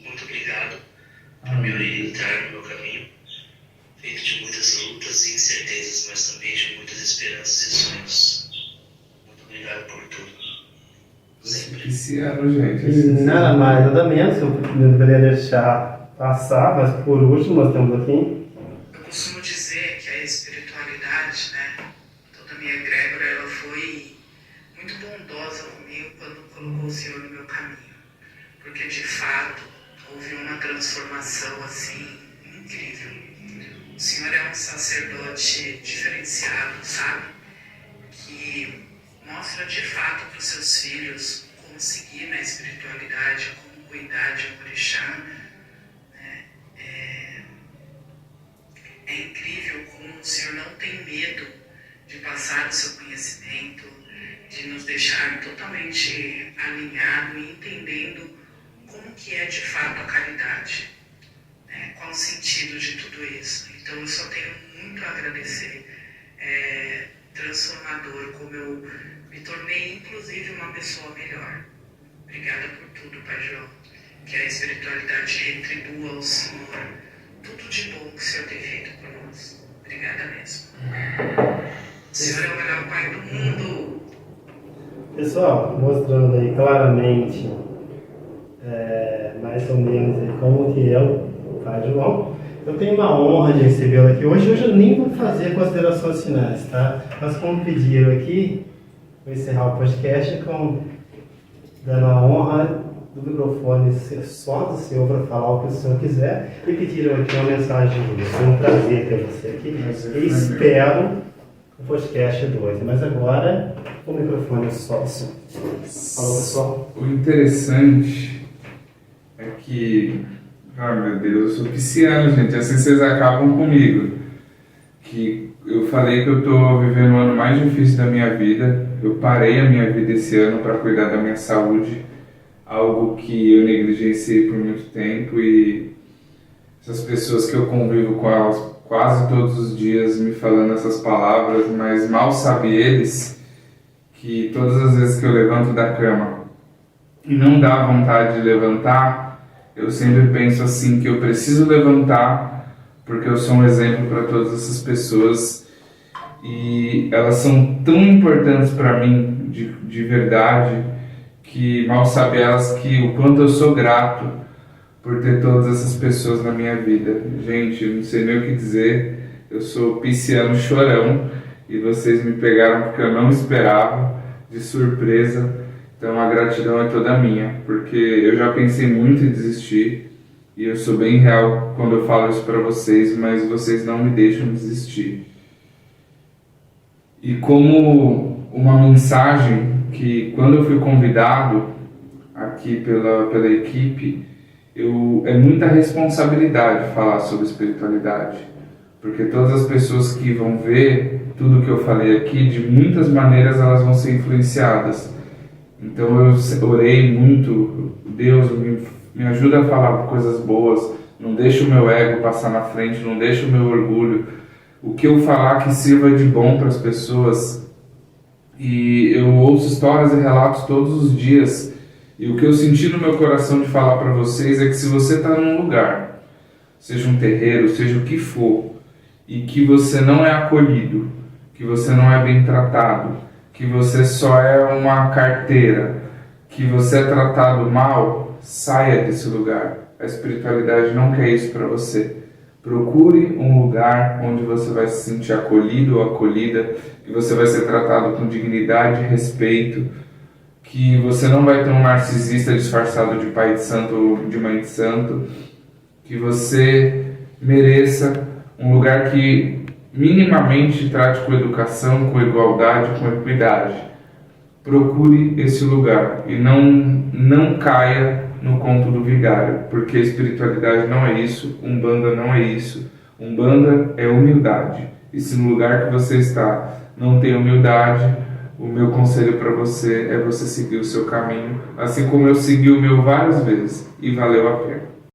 Muito obrigado por me orientar no meu caminho, feito de muitas lutas e incertezas, mas também de muitas esperanças e sonhos. Muito obrigado por tudo. Sempre. Esse ano, gente. Nada mais, nada menos. Eu não deveria deixar passar, mas por último nós temos aqui. Eu costumo dizer que a espiritualidade, né, toda a minha egrégora, ela foi muito bondosa comigo quando colocou o Senhor no meu caminho. Porque de fato houve uma transformação assim incrível. O Senhor é um sacerdote diferenciado, sabe? Que mostra de fato para os seus filhos como seguir na espiritualidade, como cuidar de um orixá. Né? É incrível como o Senhor não tem medo de passar o seu conhecimento, de nos deixar totalmente alinhado e entendendo como que é de fato a caridade, né? Qual o sentido de tudo isso. Então eu só tenho muito a agradecer. É transformador, como eu me tornei inclusive uma pessoa melhor. Obrigada por tudo, Pai João. Que a espiritualidade retribua ao Senhor tudo de bom que o Senhor tem feito por nós. Obrigada mesmo. O Senhor é o melhor Pai do mundo. Pessoal, mostrando aí claramente mais ou menos aí como que é o Pai João. Eu tenho uma honra de recebê-lo aqui hoje. Hoje eu nem vou fazer considerações finais, tá? Mas como pediram aqui, vou encerrar o podcast dando a honra do microfone ser só do Senhor para falar o que o Senhor quiser. E pediram aqui uma mensagem de luz. Foi um prazer ter você aqui. E espero o podcast 2. Mas agora o microfone é só do Senhor. Falou, pessoal. O interessante é que, meu Deus, eu sou pisciano, gente, assim vocês acabam comigo. Que eu falei que eu tô vivendo o ano mais difícil da minha vida. Eu parei a minha vida esse ano para cuidar da minha saúde, algo que eu negligenciei por muito tempo, e essas pessoas que eu convivo com elas quase todos os dias me falando essas palavras, mas mal sabem eles que todas as vezes que eu levanto da cama e não dá vontade de levantar, eu sempre penso assim, que eu preciso levantar porque eu sou um exemplo para todas essas pessoas e elas são tão importantes para mim de verdade, que mal sabem elas que o quanto eu sou grato por ter todas essas pessoas na minha vida. Gente, eu não sei nem o que dizer, eu sou pisciano chorão e vocês me pegaram porque eu não esperava, de surpresa. Então a gratidão é toda minha, porque eu já pensei muito em desistir e eu sou bem real quando eu falo isso para vocês, mas vocês não me deixam desistir. E como uma mensagem que quando eu fui convidado aqui pela equipe, é muita responsabilidade falar sobre espiritualidade, porque todas as pessoas que vão ver tudo que eu falei aqui, de muitas maneiras elas vão ser influenciadas. Então eu orei muito, Deus me ajuda a falar coisas boas, não deixa o meu ego passar na frente, não deixa o meu orgulho, o que eu falar que sirva de bom para as pessoas. E eu ouço histórias e relatos todos os dias, e o que eu senti no meu coração de falar para vocês é que se você está num lugar seja um terreiro, seja o que for, e que você não é acolhido, que você não é bem tratado, que você só é uma carteira, que você é tratado mal, saia desse lugar. A espiritualidade não quer isso para você. Procure um lugar onde você vai se sentir acolhido ou acolhida, que você vai ser tratado com dignidade e respeito, que você não vai ter um narcisista disfarçado de pai de santo ou de mãe de santo, que você mereça um lugar que minimamente trate com educação, com igualdade, com equidade. Procure esse lugar e não caia no conto do vigário, porque a espiritualidade não é isso, Umbanda não é isso. Umbanda é humildade. E se no lugar que você está não tem humildade, o meu conselho para você é você seguir o seu caminho, assim como eu segui o meu várias vezes e valeu a pena.